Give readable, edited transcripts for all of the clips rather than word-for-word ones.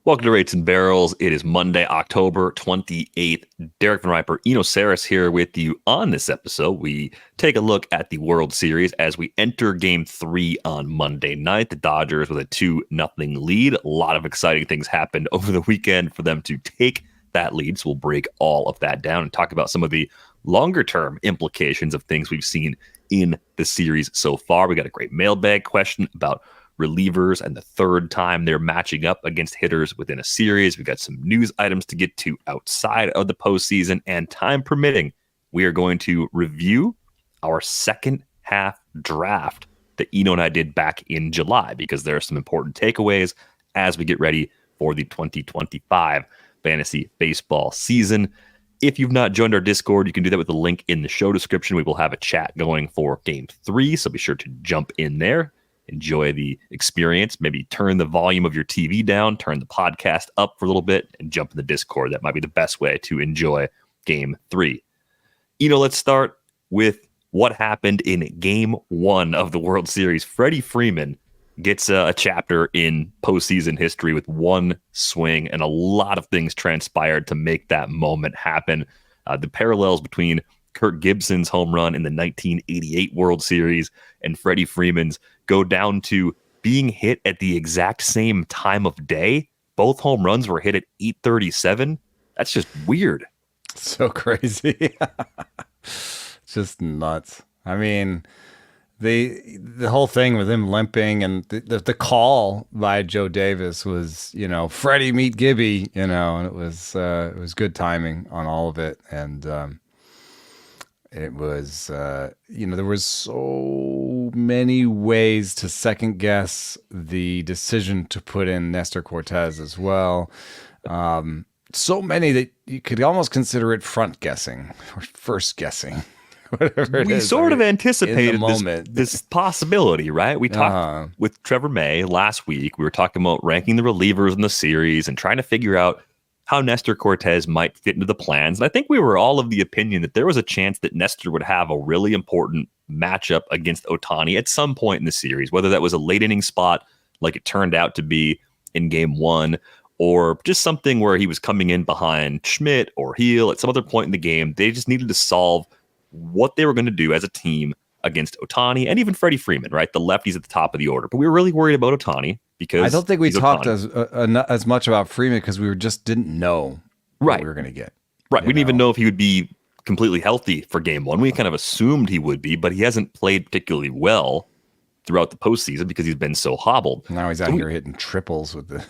Welcome to Rates and Barrels. It is Monday, October 28th. Derek Van Riper, Eno Saris here with you on this episode. We take a look at the World Series as we enter Game 3 on Monday night. The Dodgers with a 2-0 lead. A lot of exciting things happened over the weekend for them to take that lead. So we'll break all of that down and talk about some of the longer-term implications of things we've seen in the series so far. We got a great mailbag question about relievers and the third time they're matching up against hitters within a series. We've got some news items to get to outside of the postseason, and time permitting, we are going to review our second half draft that Eno and I did back in July, because there are some important takeaways as we get ready for the 2025 fantasy baseball season. If you've not joined our Discord, you can do that with the link in the show description. We will have a chat going for Game 3, so be sure to jump in there. Enjoy the experience. Maybe turn the volume of your TV down, turn the podcast up for a little bit, and jump in the Discord. That might be the best way to enjoy Game 3. Let's start with what happened in Game 1 of the World Series. Freddie Freeman gets a chapter in postseason history with one swing, and a lot of things transpired to make that moment happen. The parallels between Kirk Gibson's home run in the 1988 World Series and Freddie Freeman's go down to being hit at the exact same time of day. Both home runs were hit at 8:37. That's just weird. So crazy. Just nuts. I mean, the whole thing with him limping and the call by Joe Davis was, Freddie meet Gibby, and it was good timing on all of it. And it was, there was so many ways to second guess the decision to put in Nestor Cortes as well. So many that you could almost consider it front guessing or first guessing. We sort of anticipated this possibility, right? We talked with Trevor May last week. We were talking about ranking the relievers in the series and trying to figure out how Nestor Cortes might fit into the plans. And I think we were all of the opinion that there was a chance that Nestor would have a really important matchup against Ohtani at some point in the series, whether that was a late inning spot like it turned out to be in Game 1, or just something where he was coming in behind Schmidt or Heel at some other point in the game. They just needed to solve what they were going to do as a team against Ohtani and even Freddie Freeman, right? The lefties at the top of the order. But we were really worried about Ohtani because I don't think we talked as much about Freeman because we just didn't know what we were going to get. Right. We didn't even know if he would be completely healthy for Game 1. We kind of assumed he would be, but he hasn't played particularly well throughout the postseason because he's been so hobbled. Now he's out here hitting triples with the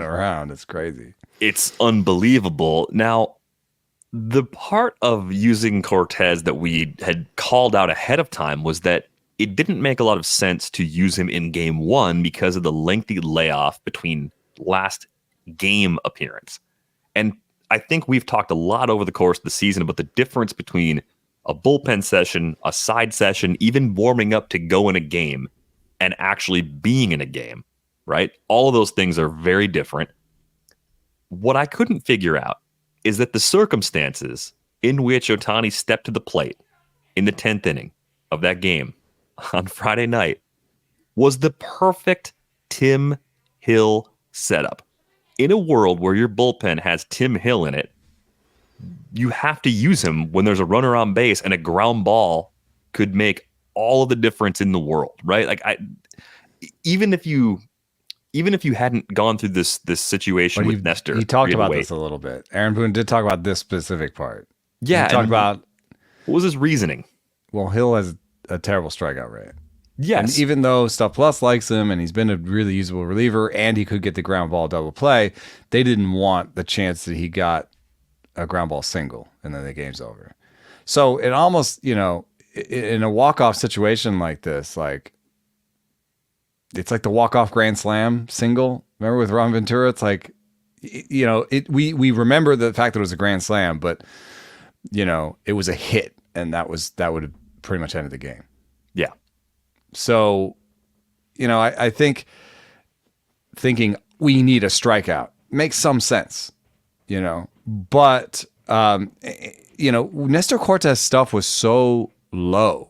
around. It's crazy. It's unbelievable. Now, the part of using Cortes that we had called out ahead of time was that it didn't make a lot of sense to use him in Game 1 because of the lengthy layoff between last game appearance. And I think we've talked a lot over the course of the season about the difference between a bullpen session, a side session, even warming up to go in a game, and actually being in a game, right? All of those things are very different. What I couldn't figure out is that the circumstances in which Ohtani stepped to the plate in the 10th inning of that game on Friday night was the perfect Tim Hill setup. In a world where your bullpen has Tim Hill in it, you have to use him when there's a runner on base, and a ground ball could make all of the difference in the world, right? Like even if you hadn't gone through this situation with Nestor. He talked about this a little bit. Aaron Boone did talk about this specific part. Yeah. He talked about what was his reasoning? Well, Hill has a terrible strikeout rate. Yes. And even though Stuff Plus likes him and he's been a really usable reliever and he could get the ground ball double play, they didn't want the chance that he got a ground ball single and then the game's over. So it almost, in a walk-off situation like this, like, it's like the walk-off grand slam single. Remember with Ron Ventura? It's like, we remember the fact that it was a grand slam, but, it was a hit, and that would have pretty much ended the game. Yeah. So, I think thinking we need a strikeout makes some sense, but, Nestor Cortes' stuff was so low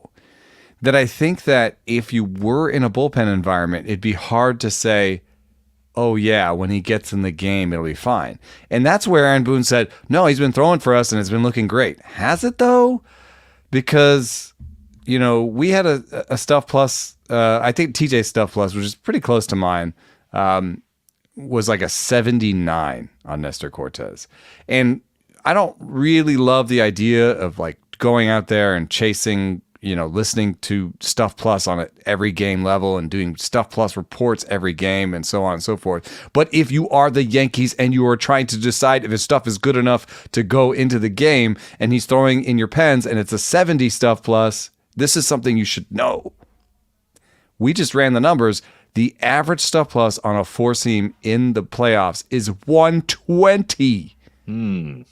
that I think that if you were in a bullpen environment, it'd be hard to say, oh yeah, when he gets in the game, it'll be fine. And that's where Aaron Boone said, no, he's been throwing for us and it's been looking great. Has it though? Because, we had a Stuff Plus, I think TJ Stuff Plus, which is pretty close to mine, was like a 79 on Nestor Cortes. And I don't really love the idea of like going out there and chasing, listening to Stuff Plus on every game level and doing Stuff Plus reports every game and so on and so forth. But if you are the Yankees and you are trying to decide if his stuff is good enough to go into the game and he's throwing in your pens and it's a 70 Stuff Plus, this is something you should know. We just ran the numbers. The average Stuff Plus on a four-seam in the playoffs is 120. During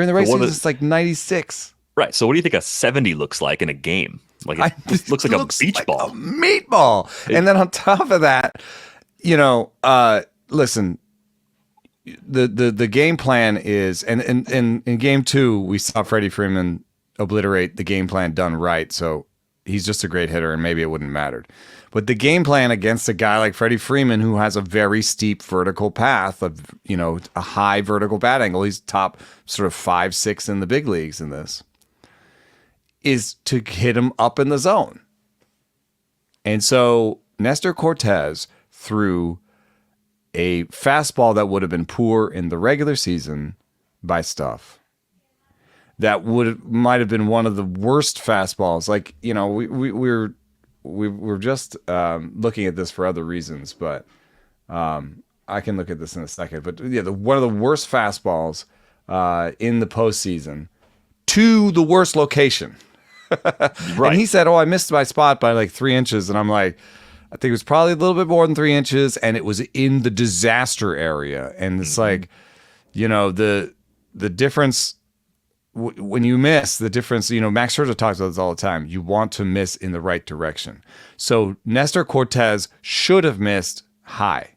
the regular season, it's like 96. Right. So what do you think a 70 looks like in a game? Like it looks like a beach ball. A meatball. And then on top of that, listen, the game plan is, and in game 2, we saw Freddie Freeman obliterate the game plan done right. So he's just a great hitter and maybe it wouldn't have mattered. But the game plan against a guy like Freddie Freeman, who has a very steep vertical path of, a high vertical bat angle, he's top sort of 5-6 in the big leagues in this, is to hit him up in the zone. And so Nestor Cortes threw a fastball that would have been poor in the regular season by Stuff. That might have been one of the worst fastballs. Like, we were just looking at this for other reasons, but I can look at this in a second. But yeah, one of the worst fastballs in the postseason to the worst location. Right. And he said, I missed my spot by like 3 inches. And I'm like, I think it was probably a little bit more than 3 inches. And it was in the disaster area. And it's like, the difference when you miss, the difference, Max Scherzer talks about this all the time. You want to miss in the right direction. So Nestor Cortes should have missed high.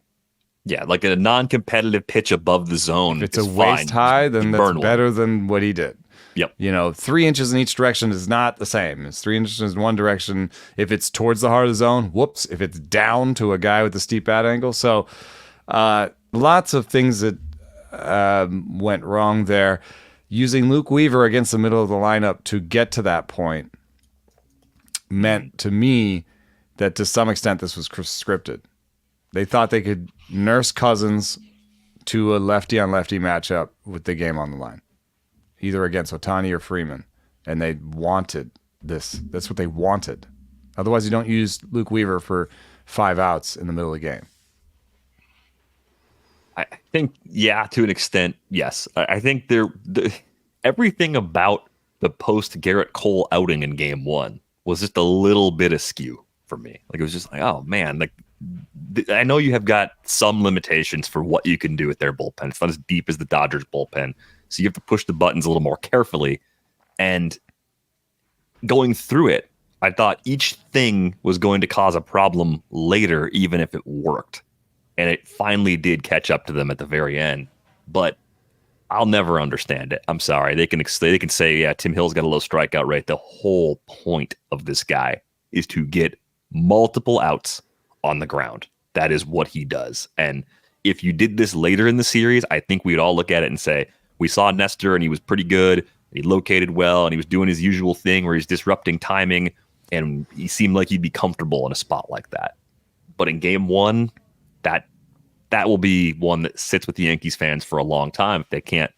Yeah, like a non-competitive pitch above the zone. If it's a waist high, then that's better than what he did. Yep. 3 inches in each direction is not the same. It's 3 inches in one direction. If it's towards the heart of the zone, whoops. If it's down to a guy with a steep bat angle. So lots of things that went wrong there. Using Luke Weaver against the middle of the lineup to get to that point meant to me that to some extent this was scripted. They thought they could nurse Cousins to a lefty-on-lefty matchup with the game on the line, either against Ohtani or Freeman, and they wanted this. That's what they wanted. Otherwise, you don't use Luke Weaver for 5 outs in the middle of the game. I think, yeah, to an extent, yes. I think everything about the post Garrett Cole outing in game 1 was just a little bit askew for me. Like, it was just like, oh man, like I know you have got some limitations for what you can do with their bullpen. It's not as deep as the Dodgers bullpen, so you have to push the buttons a little more carefully. And going through it, I thought each thing was going to cause a problem later, even if it worked. And it finally did catch up to them at the very end. But I'll never understand it. I'm sorry. They can say, yeah, Tim Hill's got a low strikeout rate. The whole point of this guy is to get multiple outs on the ground. That is what he does. And if you did this later in the series, I think we'd all look at it and say, we saw Nestor and he was pretty good. He located well and he was doing his usual thing where he's disrupting timing. And he seemed like he'd be comfortable in a spot like that. But in game 1, that will be one that sits with the Yankees fans for a long time if they can't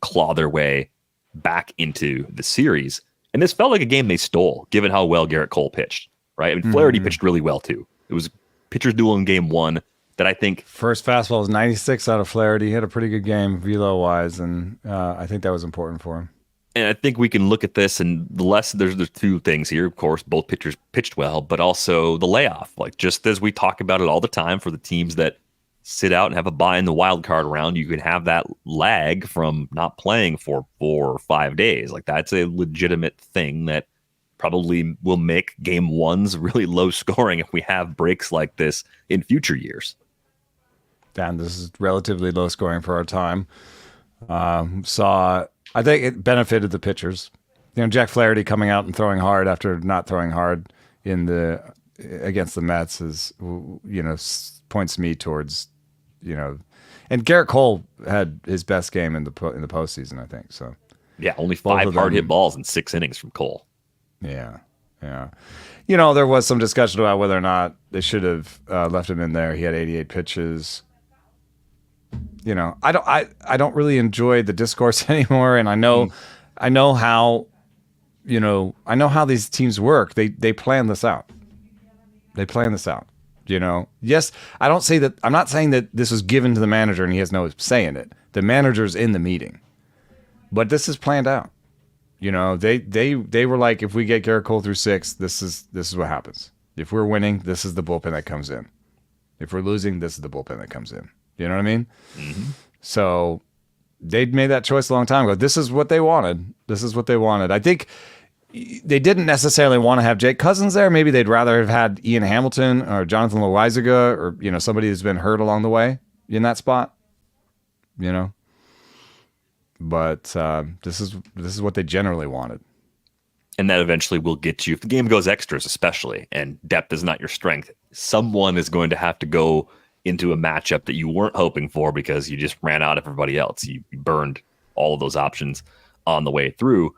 claw their way back into the series. And this felt like a game they stole, given how well Garrett Cole pitched, right? I mean, Flaherty pitched really well, too. It was pitcher's duel in game 1 that I think... First fastball was 96 out of Flaherty. He had a pretty good game velo-wise, and I think that was important for him. And I think we can look at this, and there's 2 things here. Of course, both pitchers pitched well, but also the layoff. Like, just as we talk about it all the time for the teams that sit out and have a bye in the wild card round, you can have that lag from not playing for 4 or 5 days. Like, that's a legitimate thing that probably will make game 1s really low scoring if we have breaks like this in future years. Dan, this is relatively low scoring for our time. I think it benefited the pitchers. Jack Flaherty coming out and throwing hard after not throwing hard against the Mets is, points me towards, and Garrett Cole had his best game in the postseason, I think. So yeah, only 5 hard hit balls in 6 innings from Cole. Yeah. There was some discussion about whether or not they should have left him in there. He had 88 pitches. I don't really enjoy the discourse anymore, and I know how these teams work. They plan this out. Yes, I'm not saying that this was given to the manager and he has no say in it. The manager's in the meeting. But this is planned out. They were like, if we get Garrett Cole through 6, this is what happens. If we're winning, this is the bullpen that comes in. If we're losing, this is the bullpen that comes in. You know what I mean? Mm-hmm. So they'd made that choice a long time ago. This is what they wanted. I think they didn't necessarily want to have Jake Cousins there. Maybe they'd rather have had Ian Hamilton or Jonathan Loaizaga or, somebody who's been hurt along the way in that spot, But this is what they generally wanted. And that eventually will get you, if the game goes extras especially, and depth is not your strength, someone is going to have to go into a matchup that you weren't hoping for because you just ran out of everybody else. You burned all of those options on the way through.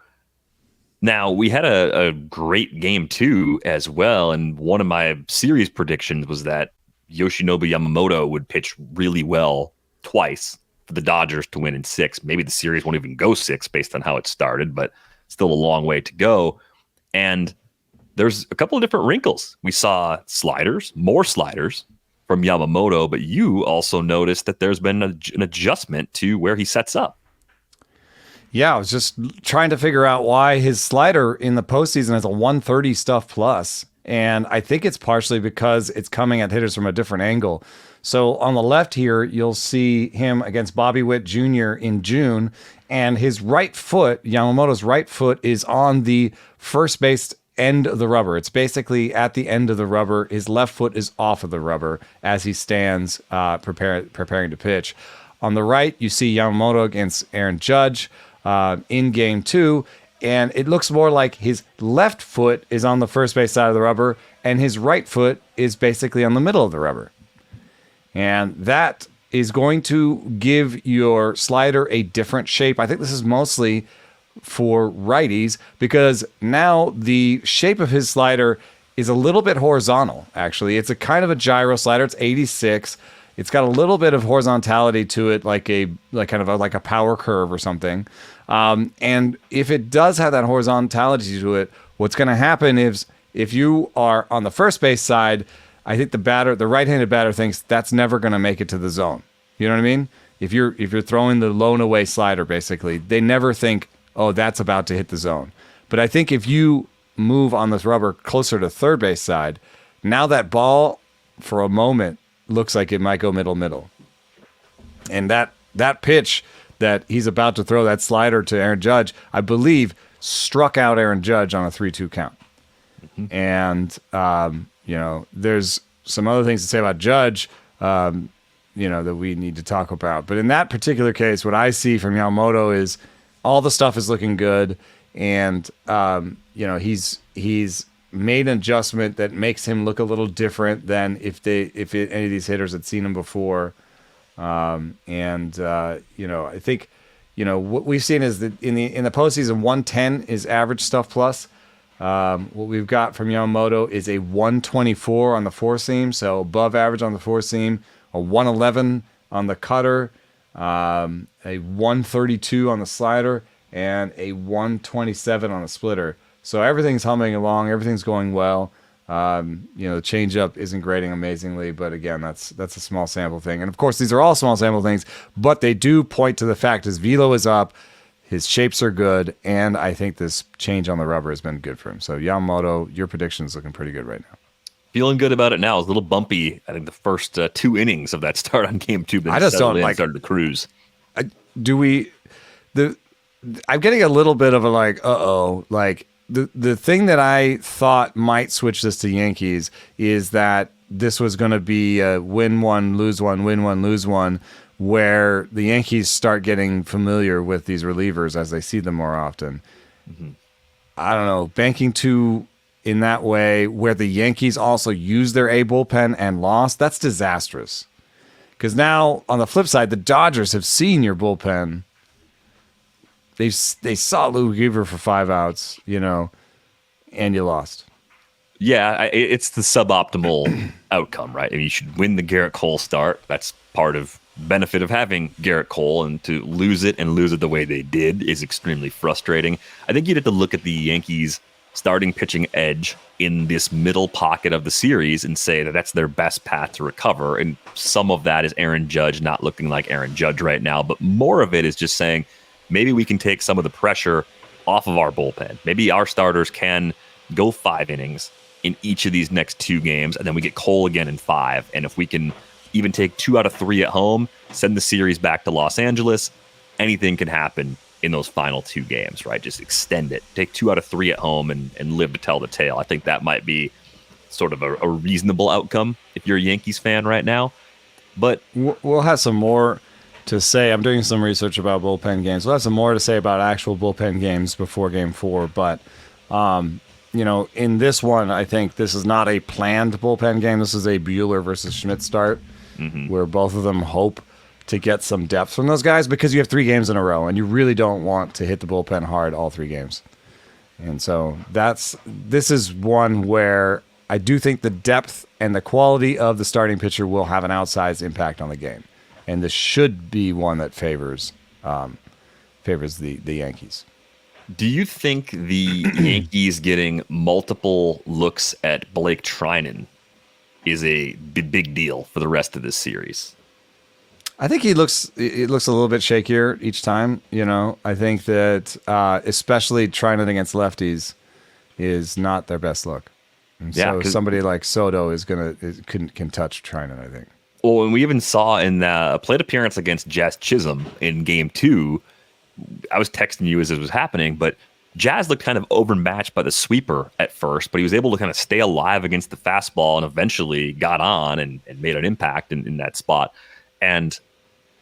Now, we had a great game too as well, and one of my series predictions was that Yoshinobu Yamamoto would pitch really well twice for the Dodgers to win in 6. Maybe the series won't even go 6 based on how it started, but still a long way to go. And there's a couple of different wrinkles. We saw more sliders from Yamamoto, but you also noticed that there's been an adjustment to where he sets up. Yeah, I was just trying to figure out why his slider in the postseason has a 130 stuff plus. And I think it's partially because it's coming at hitters from a different angle. So on the left here, you'll see him against Bobby Witt Jr. in June, and his right foot, Yamamoto's right foot, is on the first base end of the rubber. It's basically at the end of the rubber. His left foot is off of the rubber as he stands preparing to pitch. On the right, you see Yamamoto against Aaron Judge in game 2, and it looks more like his left foot is on the first base side of the rubber, and his right foot is basically on the middle of the rubber. And that is going to give your slider a different shape. I think this is mostly for righties because now the shape of his slider is a little bit horizontal, actually. It's a kind of a gyro slider. It's 86. It's got a little bit of horizontality to it, like a power curve or something. And if it does have that horizontality to it, what's going to happen is if you are on the first base side, I think the right-handed batter thinks that's never going to make it to the zone. You know what I mean? If you're throwing the lone away slider, basically, they never think, oh, that's about to hit the zone. But I think if you move on this rubber closer to third base side, now that ball for a moment looks like it might go middle. And that pitch that he's about to throw, that slider to Aaron Judge, I believe struck out Aaron Judge on a 3-2 count. Mm-hmm. And there's some other things to say about Judge, that we need to talk about. But in that particular case, what I see from Yamamoto is all the stuff is looking good, and he's made an adjustment that makes him look a little different than if any of these hitters had seen him before. I think what we've seen is that in the postseason, 110 is average stuff plus. What we've got from Yamamoto is a 124 on the four seam, so above average on the four seam, a 111 on the cutter, a 132 on the slider, and a 127 on the splitter. So everything's humming along, everything's going well. The changeup isn't grading amazingly, but again, that's a small sample thing. And of course, these are all small sample things, but they do point to the fact his velo is up, his shapes are good, and I think this change on the rubber has been good for him. So Yamamoto, your prediction is looking pretty good right now. Feeling good about it now. It was a little bumpy. I think the first 2 innings of that start on game 2. I just don't started to cruise. I'm getting a little bit of a the thing that I thought might switch this to Yankees is that this was going to be a win one, lose one, win one, lose one, where the Yankees start getting familiar with these relievers as they see them more often. Mm-hmm. I don't know. Banking too in that way where the Yankees also used their A bullpen and lost, that's disastrous. Because now, on the flip side, the Dodgers have seen your bullpen. They saw Lou Weaver for 5 outs, and you lost. Yeah, it's the suboptimal outcome, right? I mean, you should win the Garrett Cole start. That's part of benefit of having Garrett Cole, and to lose it the way they did is extremely frustrating. I think you'd have to look at the Yankees' starting pitching edge in this middle pocket of the series and say that that's their best path to recover. And some of that is Aaron Judge not looking like Aaron Judge right now, but more of it is just saying maybe we can take some of the pressure off of our bullpen. Maybe our starters can go 5 innings in each of these next 2 games, and then we get Cole again in 5. And if we can even take 2 out of 3 at home, send the series back to Los Angeles, anything can happen in those final 2 games, right? Just extend it. Take 2 out of 3 at home and live to tell the tale. I think that might be sort of a reasonable outcome if you're a Yankees fan right now. But we'll have some more to say. I'm doing some research about bullpen games. We'll have some more to say about actual bullpen games before Game 4. But, in this one, I think this is not a planned bullpen game. This is a Buehler versus Schmidt start, where both of them hope to get some depth from those guys because you have 3 games in a row, and you really don't want to hit the bullpen hard all 3 games. And so this is one where I do think the depth and the quality of the starting pitcher will have an outsized impact on the game. And this should be one that favors the Yankees. do you think the Yankees getting multiple looks at Blake Trinan is a big deal for the rest of this series? I think it looks a little bit shakier each time. I think that especially Trinan against lefties is not their best look. And so somebody like Soto can touch Trinan, I think. Well, and we even saw in the plate appearance against Jazz Chisholm in Game 2, I was texting you as it was happening, but Jazz looked kind of overmatched by the sweeper at first, but he was able to kind of stay alive against the fastball and eventually got on and made an impact in that spot. And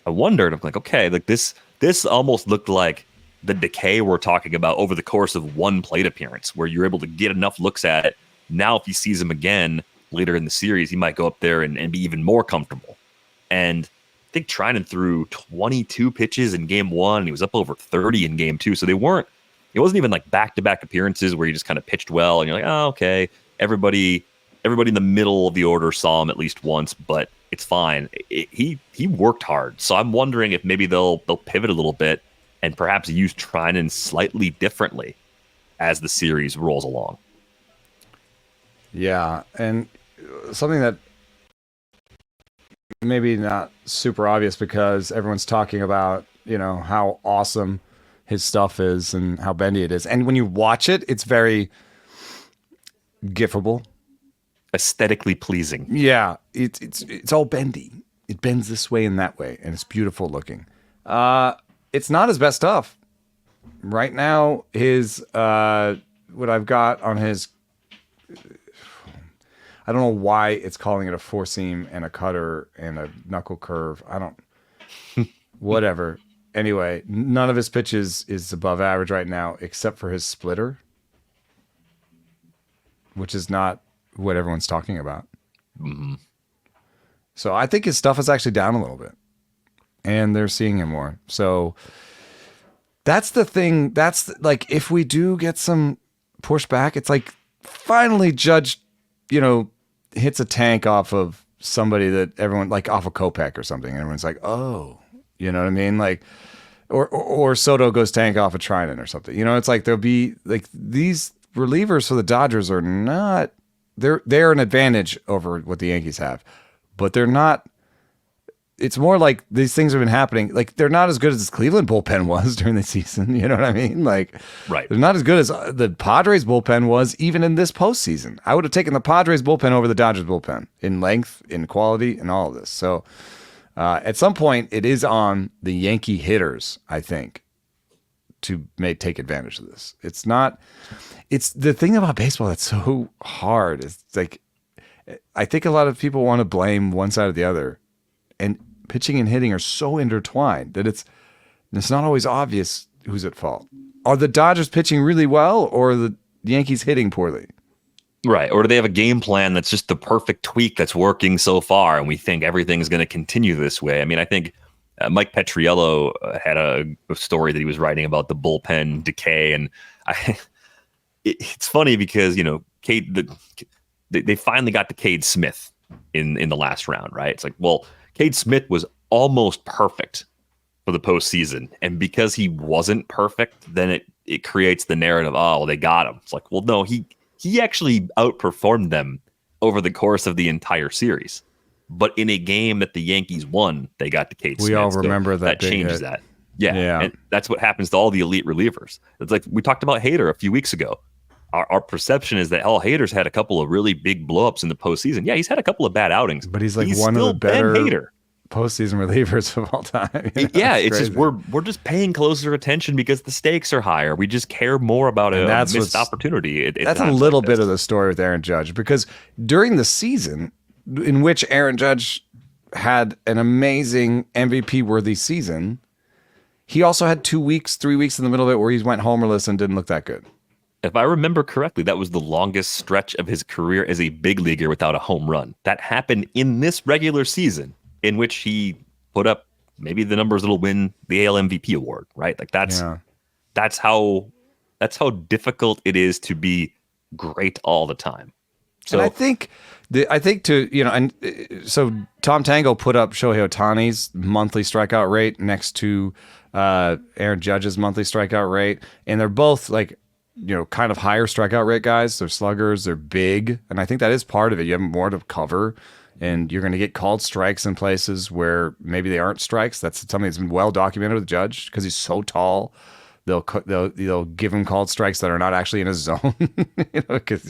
I wondered, I'm like, okay, like this almost looked like the decay we're talking about over the course of one plate appearance, where you're able to get enough looks at it. Now, if he sees him again later in the series, he might go up there and be even more comfortable. And I think Trinan threw 22 pitches in Game 1, and he was up over 30 in Game 2. So it wasn't even like back-to-back appearances where he just kind of pitched well, and you're like, oh, okay, everybody in the middle of the order saw him at least once, but it's fine. He worked hard. So I'm wondering if maybe they'll pivot a little bit and perhaps use Trinan slightly differently as the series rolls along. Yeah, and something that maybe not super obvious because everyone's talking about, how awesome his stuff is and how bendy it is. And when you watch it, it's very gifable. Aesthetically pleasing. Yeah, it's all bendy. It bends this way and that way, and it's beautiful looking. It's not his best stuff. Right now, his what I've got on his, I don't know why it's calling it a four seam and a cutter and a knuckle curve. I don't, whatever. Anyway, none of his pitches is above average right now, except for his splitter, which is not what everyone's talking about. Mm-hmm. So I think his stuff is actually down a little bit, and they're seeing him more. So that's the thing. Like, if we do get some pushback, it's like finally Judge, hits a tank off of somebody that everyone, like off of Kopech or something, and everyone's like, oh, you know what I mean? Like, or Soto goes tank off of Trinan or something. It's like there'll be like these relievers for the Dodgers are not. They're an advantage over what the Yankees have, but they're not. It's more like these things have been happening. Like, they're not as good as the Cleveland bullpen was during the season. You know what I mean? Like, right. They're not as good as the Padres bullpen was even in this postseason. I would have taken the Padres bullpen over the Dodgers bullpen in length, in quality, and all of this. So at some point, it is on the Yankee hitters, I think, to take advantage of this. It's not. It's the thing about baseball that's so hard. It's like, I think a lot of people want to blame one side or the other. And pitching and hitting are so intertwined that it's not always obvious who's at fault. Are the Dodgers pitching really well, or are the Yankees hitting poorly? Right. Or do they have a game plan that's just the perfect tweak that's working so far, and we think everything's going to continue this way? I mean, I think Mike Petriello had a story that he was writing about the bullpen decay, and it's funny because, they finally got to Cade Smith in the last round, right? It's like, well, Cade Smith was almost perfect for the postseason, and because he wasn't perfect, then it creates the narrative, oh, well, they got him. It's like, well, no, he actually outperformed them over the course of the entire series. But in a game that the Yankees won, they got to Cade Smith. We all remember that changes that. Yeah. And that's what happens to all the elite relievers. It's like we talked about Hader a few weeks ago. Our perception is that Hader's had a couple of really big blowups in the postseason. Yeah, he's had a couple of bad outings, but he's one of the better postseason relievers of all time. Yeah, it's just we're just paying closer attention because the stakes are higher. We just care more about a missed opportunity. That's a little bit of the story with Aaron Judge, because during the season in which Aaron Judge had an amazing MVP-worthy season, he also had 3 weeks in the middle of it where he went homerless and didn't look that good. If I remember correctly, that was the longest stretch of his career as a big leaguer without a home run. That happened in this regular season, in which he put up maybe the numbers that'll win the AL MVP award, right? Like that's how difficult it is to be great all the time. So and so Tom Tango put up Shohei Ohtani's monthly strikeout rate next to Aaron Judge's monthly strikeout rate, and they're both kind of higher strikeout rate guys. They're sluggers, they're big, and I think that is part of it. You have more to cover, and you're going to get called strikes in places where maybe they aren't strikes. That's something that's been well documented with Judge, because he's so tall. They'll give him called strikes that are not actually in his zone, because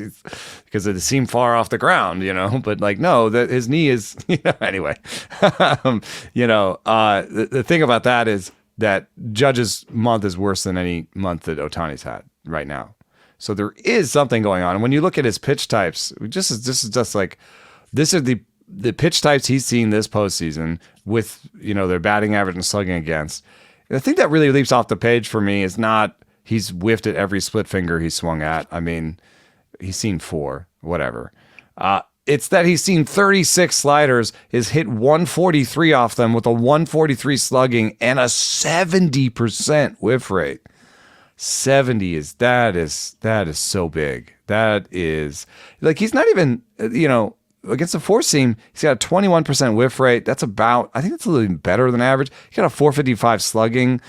they seem far off the ground, But no, that his knee is, anyway. The thing about that is that Judge's month is worse than any month that Ohtani's had right now. So there is something going on. And when you look at his pitch types, this are the pitch types he's seen this postseason with, their batting average and slugging against. The thing that really leaps off the page for me is not he's whiffed at every split finger he swung at. I mean, he's seen 4, whatever. It's that he's seen 36 sliders, has hit 143 off them with a 143 slugging and a 70% whiff rate. 70 is so big. That is he's not even, against the four seam, he's got a 21% whiff rate. I think that's a little better than average. He's got a 455 slugging.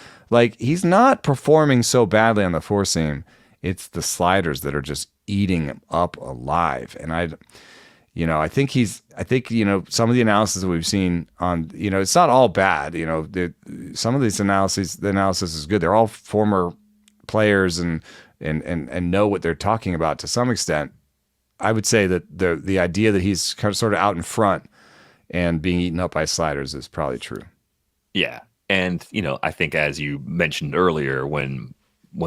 He's not performing so badly on the four seam. It's the sliders that are just eating him up alive. And I think some of the analysis that we've seen on, it's not all bad. Some of these analysis is good. They're all former players and know what they're talking about to some extent. I would say that the idea that he's kind of sort of out in front and being eaten up by sliders is probably true. Yeah. And, I think as you mentioned earlier, when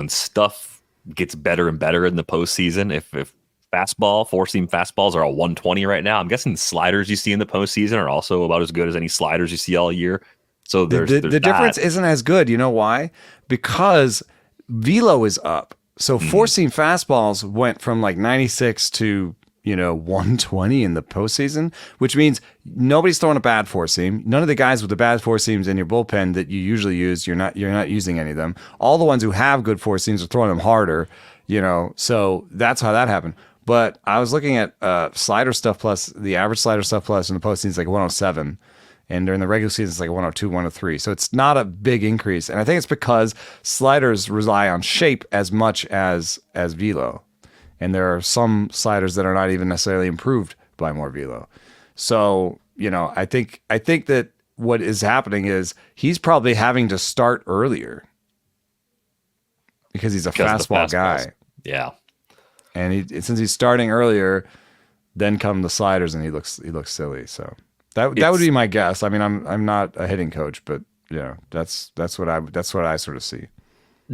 stuff gets better and better in the postseason, if four-seam fastballs are a 120 right now, I'm guessing the sliders you see in the postseason are also about as good as any sliders you see all year. So the difference isn't as good. You know why? Because velo is up. So four-seam fastballs went from 96 to 120 in the postseason, which means nobody's throwing a bad four-seam. None of the guys with the bad four-seams in your bullpen that you usually use, you're not using any of them. All the ones who have good four-seams are throwing them harder. So that's how that happened. But I was looking at slider stuff plus, the average slider stuff plus in the postseason is 107. And during the regular season, it's 102, 103. So it's not a big increase. And I think it's because sliders rely on shape as much as velo. And there are some sliders that are not even necessarily improved by more velo. So, I think that what is happening is he's probably having to start earlier because he's a fastball guy. Yeah. And since he's starting earlier, then come the sliders and he looks silly. So that would be my guess. I mean, I'm not a hitting coach, but that's what I sort of see.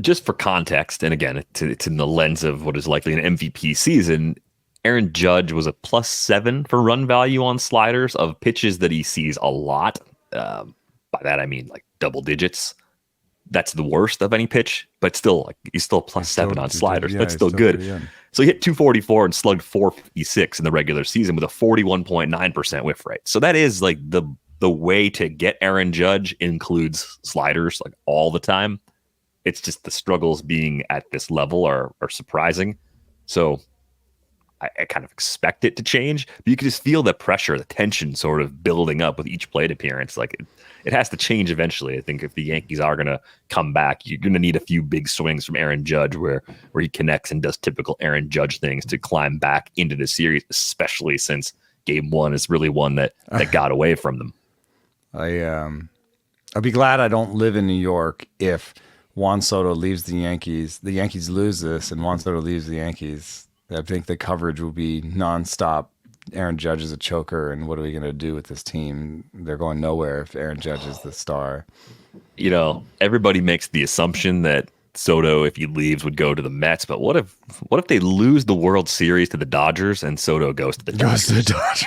Just for context, and again, it's in the lens of what is likely an MVP season, Aaron Judge was a +7 for run value on sliders of pitches that he sees a lot. By that, I mean double digits. That's the worst of any pitch, but still, he's still +7 on sliders. That's still good. So he hit 244 and slugged 456 in the regular season with a 41.9% whiff rate. So that is like the way to get Aaron Judge includes sliders like all the time. It's just the struggles being at this level are surprising. So I kind of expect it to change, but you can just feel the pressure, the tension sort of building up with each plate appearance. Like it has to change eventually. I think if the Yankees are going to come back, you're going to need a few big swings from Aaron Judge where he connects and does typical Aaron Judge things to climb back into the series, especially since game one is really one that got away from them. I'll be glad I don't live in New York if Juan Soto leaves the Yankees lose this, and Juan Soto leaves the Yankees. I think the coverage will be nonstop. Aaron Judge is a choker, and what are we going to do with this team? They're going nowhere if Aaron Judge is the star. You know, everybody makes the assumption that Soto, if he leaves, would go to the Mets. But what if they lose the World Series to the Dodgers and Soto goes to the Dodgers?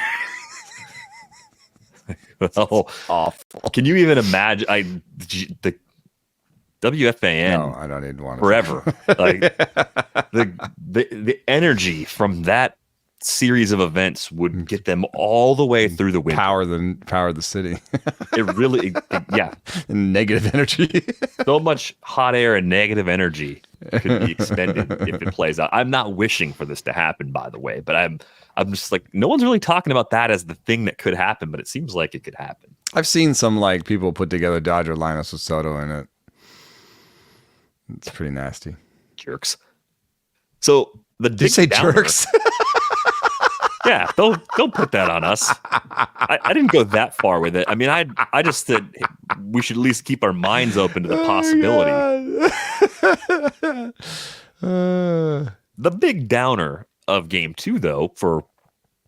Well, awful. Can you even imagine? The WFAN. No, I don't even want to. Forever. Like the energy from that series of events would get them all the way through the winter. Power the city. It really, yeah. Negative energy. So much hot air and negative energy could be expended if it plays out. I'm not wishing for this to happen, by the way, but I'm just like, no one's really talking about that as the thing that could happen, but it seems like it could happen. I've seen some like people put together Dodger lineups with Soto in it. It's pretty nasty. Jerks. So Did you say jerks? Yeah, don't put that on us. I didn't go that far with it. I mean, I just said we should at least keep our minds open to the possibility. The big downer of game two, though, for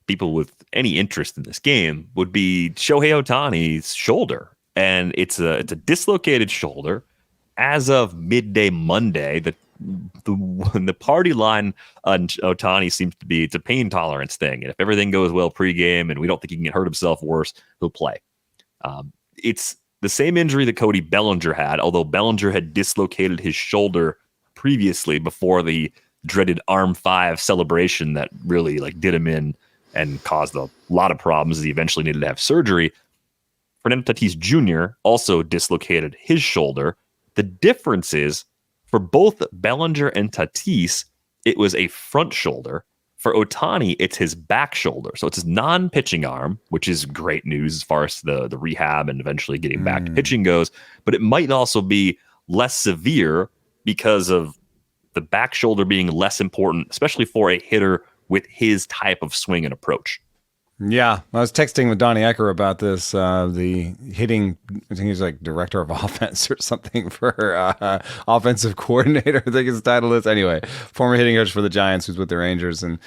people with any interest in this game, would be Shohei Ohtani's shoulder. And it's a dislocated shoulder. As of midday Monday, the party line on Ohtani seems to be it's a pain tolerance thing. And if everything goes well pregame and we don't think he can hurt himself worse, he'll play. It's the same injury that Cody Bellinger had, although Bellinger had dislocated his shoulder previously before the dreaded Arm 5 celebration that really did him in and caused a lot of problems as he eventually needed to have surgery. Fernando Tatis Jr. also dislocated his shoulder. The difference is, for both Bellinger and Tatis, it was a front shoulder. For Ohtani, it's his back shoulder. So it's his non-pitching arm, which is great news as far as the rehab and eventually getting back to pitching goes. But it might also be less severe because of the back shoulder being less important, especially for a hitter with his type of swing and approach. Yeah, I was texting with Donnie Ecker about this. The hitting, I think he's like director of offense or something for offensive coordinator, I think his title is. Anyway, former hitting coach for the Giants, who's with the Rangers, and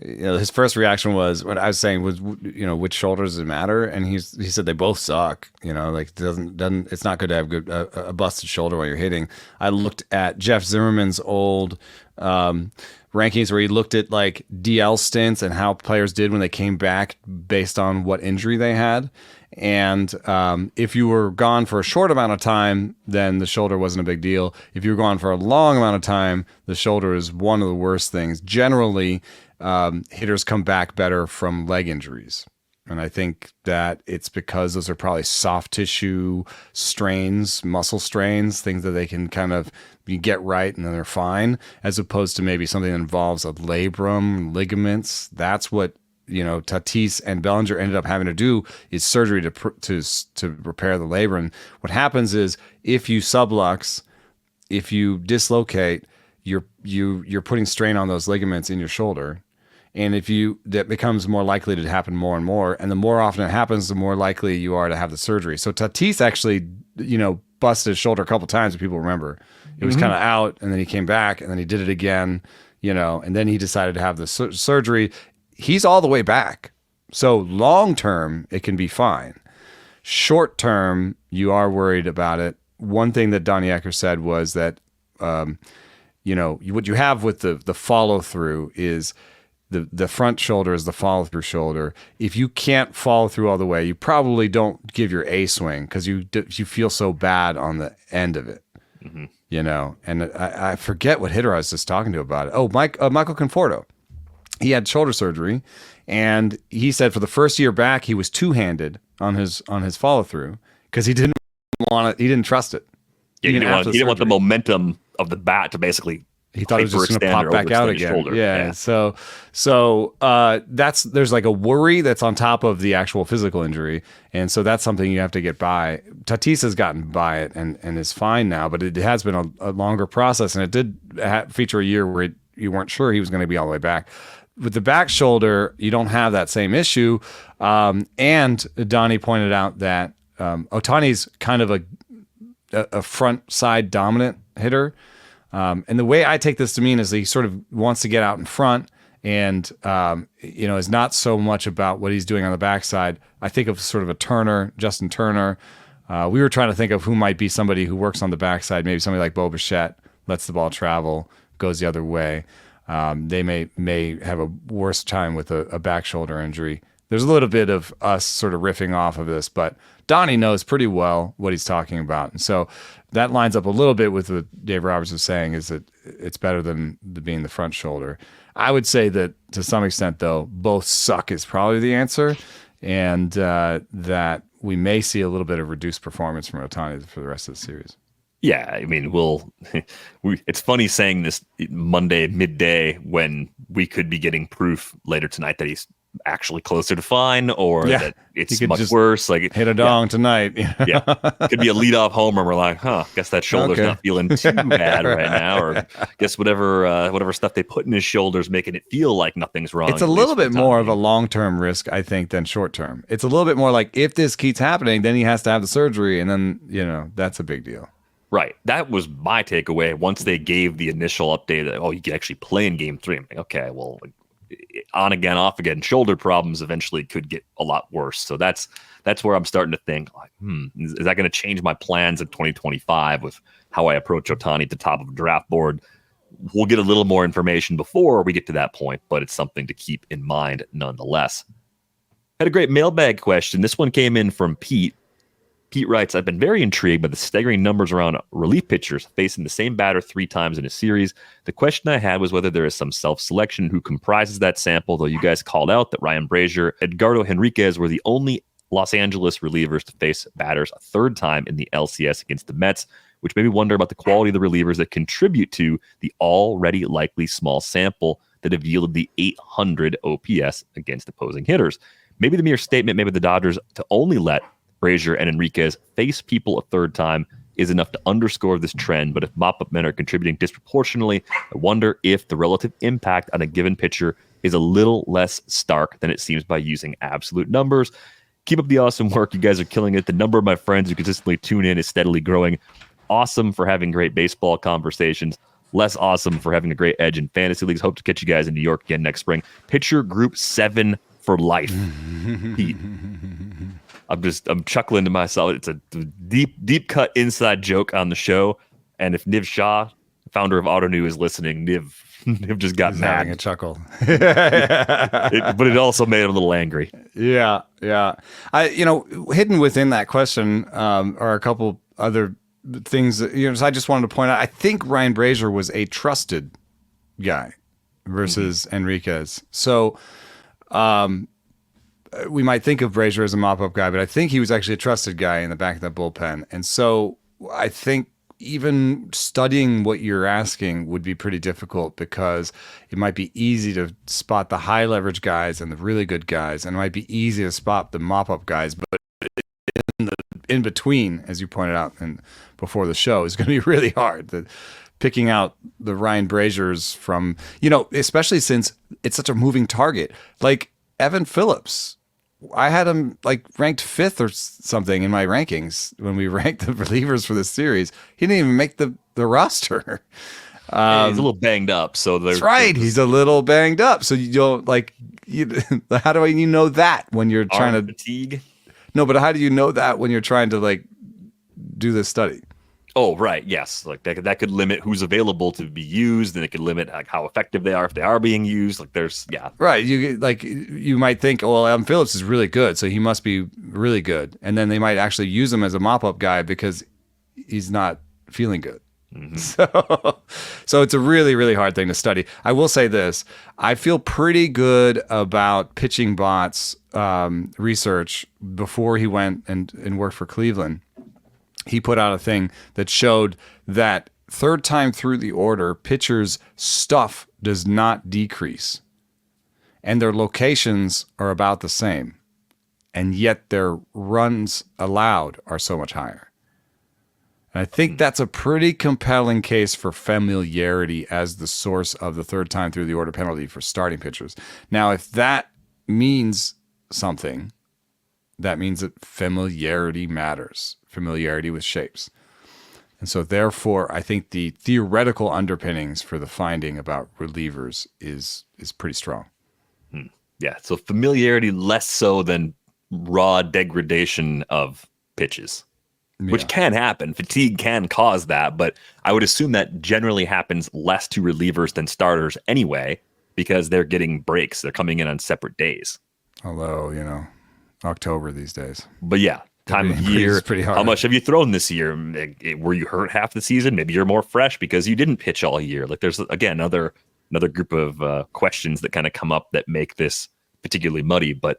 his first reaction was what I was saying was, which shoulders does it matter? And he said they both suck. It doesn't it's not good to have a busted shoulder while you're hitting. I looked at Jeff Zimmerman's old rankings where he looked at DL stints and how players did when they came back based on what injury they had. And if you were gone for a short amount of time, then the shoulder wasn't a big deal. If you were gone for a long amount of time, the shoulder is one of the worst things. Generally, hitters come back better from leg injuries. And I think that it's because those are probably soft tissue strains, muscle strains, things that they can kind of get right and then they're fine, as opposed to maybe something that involves a labrum, ligaments. That's what, Tatis and Bellinger ended up having to do is surgery to repair the labrum. And what happens is if you sublux, if you dislocate, you're putting strain on those ligaments in your shoulder. And that becomes more likely to happen more and more. And the more often it happens, the more likely you are to have the surgery. So Tatis actually, busted his shoulder a couple times, if people remember. It was kind of out, and then he came back, and then he did it again, and then he decided to have the surgery. He's all the way back. So long term, it can be fine. Short term, you are worried about it. One thing that Donnie Ecker said was that, what you have with the follow through is the front shoulder is the follow through shoulder. If you can't follow through all the way, you probably don't give your A swing because you feel so bad on the end of it. And I forget what hitter I was just talking to about it. Oh, Michael Conforto. He had shoulder surgery, and he said for the first year back, he was two-handed on his follow through because he didn't trust it. Yeah, he didn't want the momentum of the bat to basically. He thought it was just going to pop back out again. Yeah. So there's like a worry that's on top of the actual physical injury, and so that's something you have to get by. Tatis has gotten by it and is fine now, but it has been a longer process, and it did feature a year where you weren't sure he was going to be all the way back. With the back shoulder, you don't have that same issue, and Donnie pointed out that Ohtani's kind of a front side dominant hitter. And the way I take this to mean is that he sort of wants to get out in front and, is not so much about what he's doing on the backside. I think of sort of a Turner, Justin Turner. We were trying to think of who might be somebody who works on the backside, maybe somebody like Bichette, lets the ball travel, goes the other way. They may have a worse time with a back shoulder injury. There's a little bit of us sort of riffing off of this, but Donnie knows pretty well what he's talking about. And so that lines up a little bit with what Dave Roberts was saying, is that it's better than being the front shoulder. I would say that to some extent, though, both suck is probably the answer, and that we may see a little bit of reduced performance from Ohtani for the rest of the series. Yeah, I mean, it's funny saying this Monday midday when we could be getting proof later tonight that he's actually closer to fine, or that it's much worse. Like hit a dong tonight. Yeah, could be a leadoff homer. And we're like, guess that shoulder's not feeling too bad right now, or guess whatever stuff they put in his shoulders making it feel like nothing's wrong. It's a little bit more of a long-term risk, I think, than short-term. It's a little bit more like if this keeps happening, then he has to have the surgery, and then that's a big deal. Right. That was my takeaway once they gave the initial update that, you can actually play in game 3. I'm like, okay, well, on again, off again, shoulder problems eventually could get a lot worse. So that's where I'm starting to think, like, is that going to change my plans in 2025 with how I approach Ohtani at the top of the draft board? We'll get a little more information before we get to that point, but it's something to keep in mind nonetheless. Had a great mailbag question. This one came in from Pete. Pete writes, I've been very intrigued by the staggering numbers around relief pitchers facing the same batter 3 times in a series. The question I had was whether there is some self-selection who comprises that sample, though you guys called out that Ryan Brazier, Edgardo Henriquez were the only Los Angeles relievers to face batters a 3rd time in the LCS against the Mets, which made me wonder about the quality of the relievers that contribute to the already likely small sample that have yielded the 800 OPS against opposing hitters. Maybe the mere statement, maybe the Dodgers to only let Brazier and Enriquez face people a 3rd time is enough to underscore this trend, but if mop-up men are contributing disproportionately, I wonder if the relative impact on a given pitcher is a little less stark than it seems by using absolute numbers. Keep up the awesome work. You guys are killing it. The number of my friends who consistently tune in is steadily growing. Awesome for having great baseball conversations. Less awesome for having a great edge in fantasy leagues. Hope to catch you guys in New York again next spring. Pitcher group 7 for life. Pete. I'm chuckling to myself. It's a deep cut inside joke on the show. And if Niv Shah, founder of Autonew, is listening, Niv just got mad. Having a chuckle. But it also made him a little angry. Yeah. Hidden within that question are a couple other things that, so I just wanted to point out. I think Ryan Brazier was a trusted guy versus Enriquez. So, we might think of Brazier as a mop-up guy, but I think he was actually a trusted guy in the back of that bullpen. And so I think even studying what you're asking would be pretty difficult because it might be easy to spot the high leverage guys and the really good guys, and it might be easy to spot the mop-up guys, but in between, as you pointed out and before the show, is going to be really hard. Picking out the Ryan Braziers from, especially since it's such a moving target. Like Evan Phillips, I had him ranked 5th or something in my rankings when we ranked the relievers for this series. He didn't even make the roster. He's a little banged up. So that's right. He's a little banged up. So you don't how do you know that when you're trying to fatigue? No, but how do you know that when you're trying to do this study? Oh, right. Yes. That could limit who's available to be used, and it could limit how effective they are if they are being used. Right. You might think, well, Evan Phillips is really good, so he must be really good. And then they might actually use him as a mop-up guy because he's not feeling good. So it's a really, really hard thing to study. I will say this. I feel pretty good about pitching bots research before he went and worked for Cleveland. He put out a thing that showed that third time through the order, pitchers' stuff does not decrease. And their locations are about the same. And yet their runs allowed are so much higher. And I think that's a pretty compelling case for familiarity as the source of the third time through the order penalty for starting pitchers. Now, if that means something, that means that familiarity matters, familiarity with shapes. And so therefore, I think the theoretical underpinnings for the finding about relievers is pretty strong. Yeah, so familiarity less so than raw degradation of pitches. Which can happen. Fatigue can cause that, but I would assume that generally happens less to relievers than starters anyway, because they're getting breaks. They're coming in on separate days. Although, October these days. But yeah, time of year. Pretty hard. How much have you thrown this year? Were you hurt half the season? Maybe you're more fresh because you didn't pitch all year. Like there's, again, another group of questions that kind of come up that make this particularly muddy, but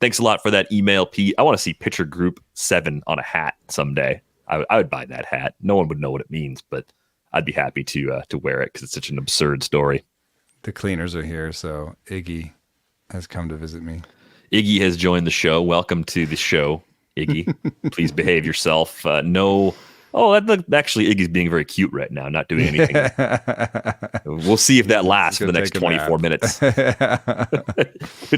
thanks a lot for that email, Pete. I want to see Pitcher Group 7 on a hat someday. I would buy that hat. No one would know what it means, but I'd be happy to wear it because it's such an absurd story. The cleaners are here, so Iggy has come to visit me. Iggy has joined the show. Welcome to the show, Iggy. Please behave yourself. Actually, Iggy's being very cute right now, not doing anything. We'll see if that lasts for the next 24 minutes.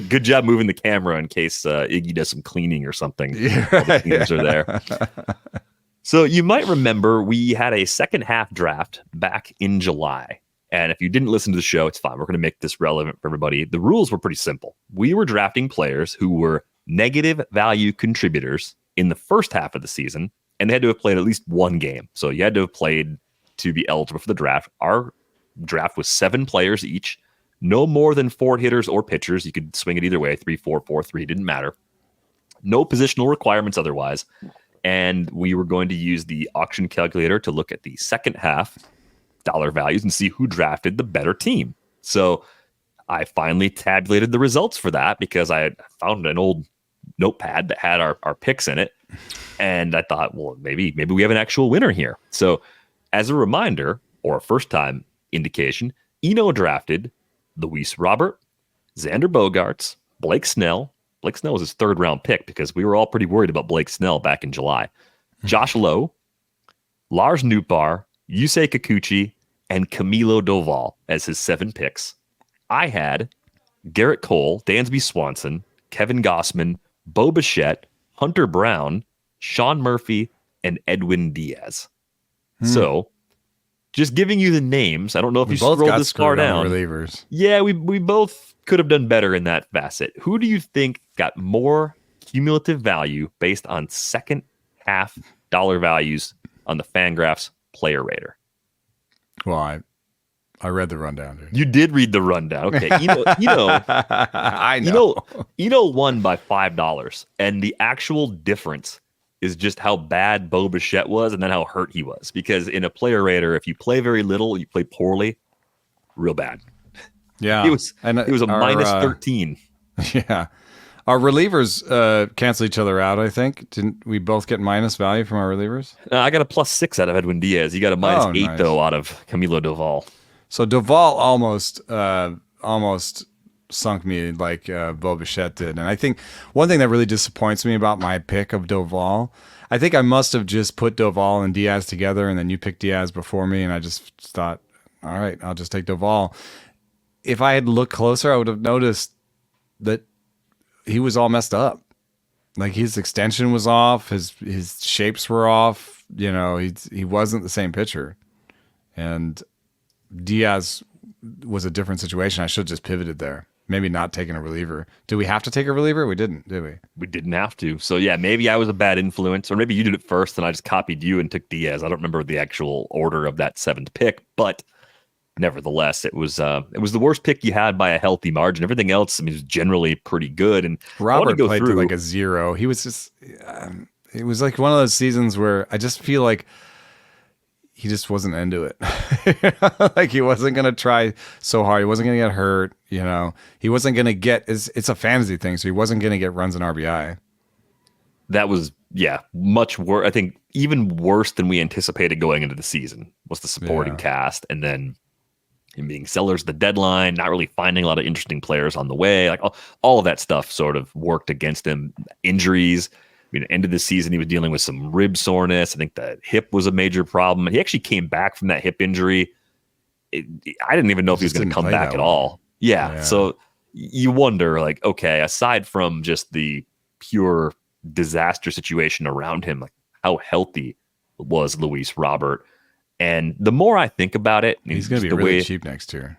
Good job moving the camera in case Iggy does some cleaning or something. The cleaners are there. So you might remember we had a second half draft back in July. And if you didn't listen to the show, it's fine. We're going to make this relevant for everybody. The rules were pretty simple. We were drafting players who were negative value contributors in the first half of the season, and they had to have played at least one game. So you had to have played to be eligible for the draft. Our draft was 7 players each, no more than 4 hitters or pitchers. You could swing it either way, 3-4, 4-3, didn't matter. No positional requirements otherwise. And we were going to use the auction calculator to look at the second half dollar values and see who drafted the better team. So I finally tabulated the results for that because I had found an old notepad that had our picks in it. And I thought, well, maybe we have an actual winner here. So as a reminder, or a first-time indication, Eno drafted Luis Robert, Xander Bogaerts, Blake Snell. Blake Snell was his 3rd-round pick because we were all pretty worried about Blake Snell back in July. Josh Lowe, Lars Nootbaar, Yusei Kikuchi, and Camilo Doval as his 7 picks. I had Garrett Cole, Dansby Swanson, Kevin Gossman, Bo Bichette, Hunter Brown, Sean Murphy, and Edwin Diaz. So, just giving you the names. I don't know if you scrolled this far down. Relievers. Yeah, we both could have done better in that facet. Who do you think got more cumulative value based on second half dollar values on the Fangraphs Player Rater? Well, I read the rundown, dude. You did read the rundown. Okay. I know. Eno won by $5, and the actual difference is just how bad Bo Bichette was and then how hurt he was. Because in a player rater, if you play very little, you play poorly, real bad. Yeah. It was a minus 13. Yeah. Our relievers cancel each other out, I think. Didn't we both get minus value from our relievers? I got a +6 out of Edwin Diaz. You got a -8, nice. though, out of Camilo Doval. So Doval almost sunk me like Bo Bichette did. And I think one thing that really disappoints me about my pick of Doval, I think I must have just put Doval and Diaz together, and then you picked Diaz before me, and I just thought, all right, I'll just take Doval. If I had looked closer, I would have noticed that he was all messed up. Like his extension was off, his shapes were off. He wasn't the same pitcher. And Diaz was a different situation. I should have just pivoted there. Maybe not taking a reliever. Did we have to take a reliever? We didn't, did we? We didn't have to. So, yeah, maybe I was a bad influence, or maybe you did it first and I just copied you and took Diaz. I don't remember the actual order of that 7th pick, but nevertheless, it was the worst pick you had by a healthy margin. Everything else, was generally pretty good. And Robert played through like a 0. He was just, it was like one of those seasons where I just feel like he just wasn't into it. Like he wasn't going to try so hard. He wasn't going to get hurt. He wasn't going to get, it's a fantasy thing. So he wasn't going to get runs in RBI. That was, much worse. I think even worse than we anticipated going into the season was the supporting cast. And then him being sellers at the deadline, not really finding a lot of interesting players on the way. Like all of that stuff sort of worked against him. Injuries. End of the season, he was dealing with some rib soreness. I think the hip was a major problem. He actually came back from that hip injury. I didn't even know if he was going to come back at all. Yeah. So you wonder, like, okay, aside from just the pure disaster situation around him, like how healthy was Luis Robert? And the more I think about it, he's going to be really cheap next year.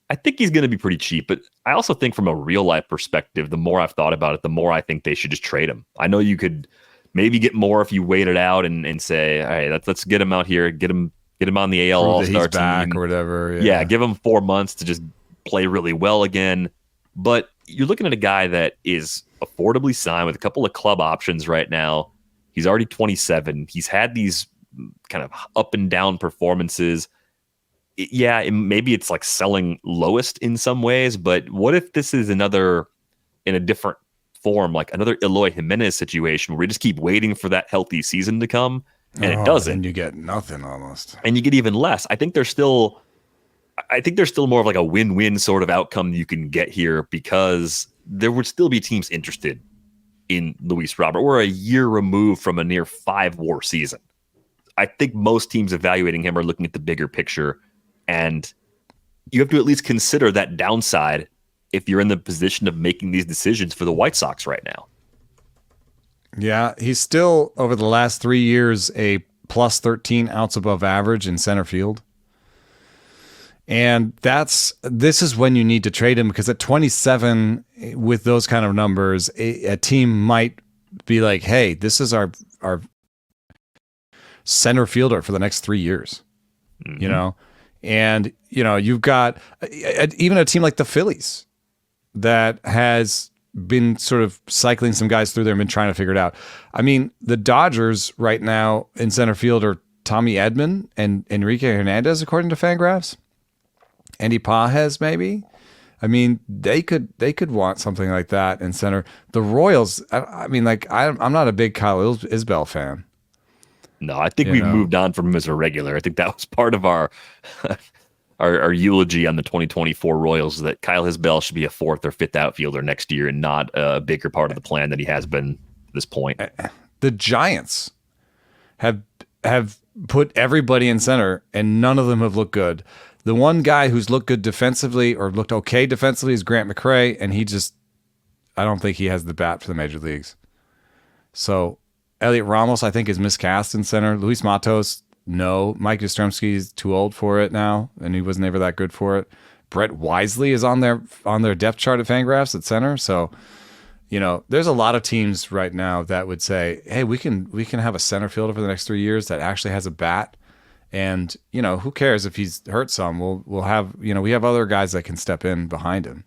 I think he's going to be pretty cheap, but I also think from a real life perspective, the more I've thought about it, the more I think they should just trade him. I know you could maybe get more if you wait it out and say, all right, let's get him out here, get him on the AL All-Star team or whatever. Yeah, give him 4 months to just play really well again. But you're looking at a guy that is affordably signed with a couple of club options right now. He's already 27. He's had these kind of up and down performances. Maybe it's like selling lowest in some ways, but what if this is another, in a different form, like another Eloy Jimenez situation where we just keep waiting for that healthy season to come and it doesn't. And you get nothing almost. And you get even less. I think there's still more of like a win-win sort of outcome you can get here because there would still be teams interested in Luis Robert. We're a year removed from a near 5-WAR season. I think most teams evaluating him are looking at the bigger picture. And you have to at least consider that downside if you're in the position of making these decisions for the White Sox right now. Yeah, he's still, over the last 3 years, a plus 13 outs above average in center field. And this is when you need to trade him because at 27, with those kind of numbers, a team might be like, hey, this is our center fielder for the next 3 years, And, you've got even a team like the Phillies that has been sort of cycling some guys through there and been trying to figure it out. I mean, the Dodgers right now in center field are Tommy Edman and Enrique Hernandez, according to Fangraphs. Andy Pages, maybe. I mean, they could want something like that in center. The Royals, I'm not a big Kyle Isbell fan. No, I think we've moved on from him as a regular. I think that was part of our eulogy on the 2024 Royals, that Kyle Isbell should be a 4th or 5th outfielder next year and not a bigger part of the plan than he has been at this point. The Giants have put everybody in center, and none of them have looked good. The one guy who's looked good defensively or looked okay defensively is Grant McCray, and I don't think he has the bat for the major leagues. So Elliot Ramos, I think, is miscast in center. Luis Matos, no. Mike Yastrzemski is too old for it now, and he was never that good for it. Brett Wisely is on their depth chart at Fangraphs at center. So, there's a lot of teams right now that would say, hey, we can have a center fielder for the next 3 years that actually has a bat. And, who cares if he's hurt some? We'll have, we have other guys that can step in behind him.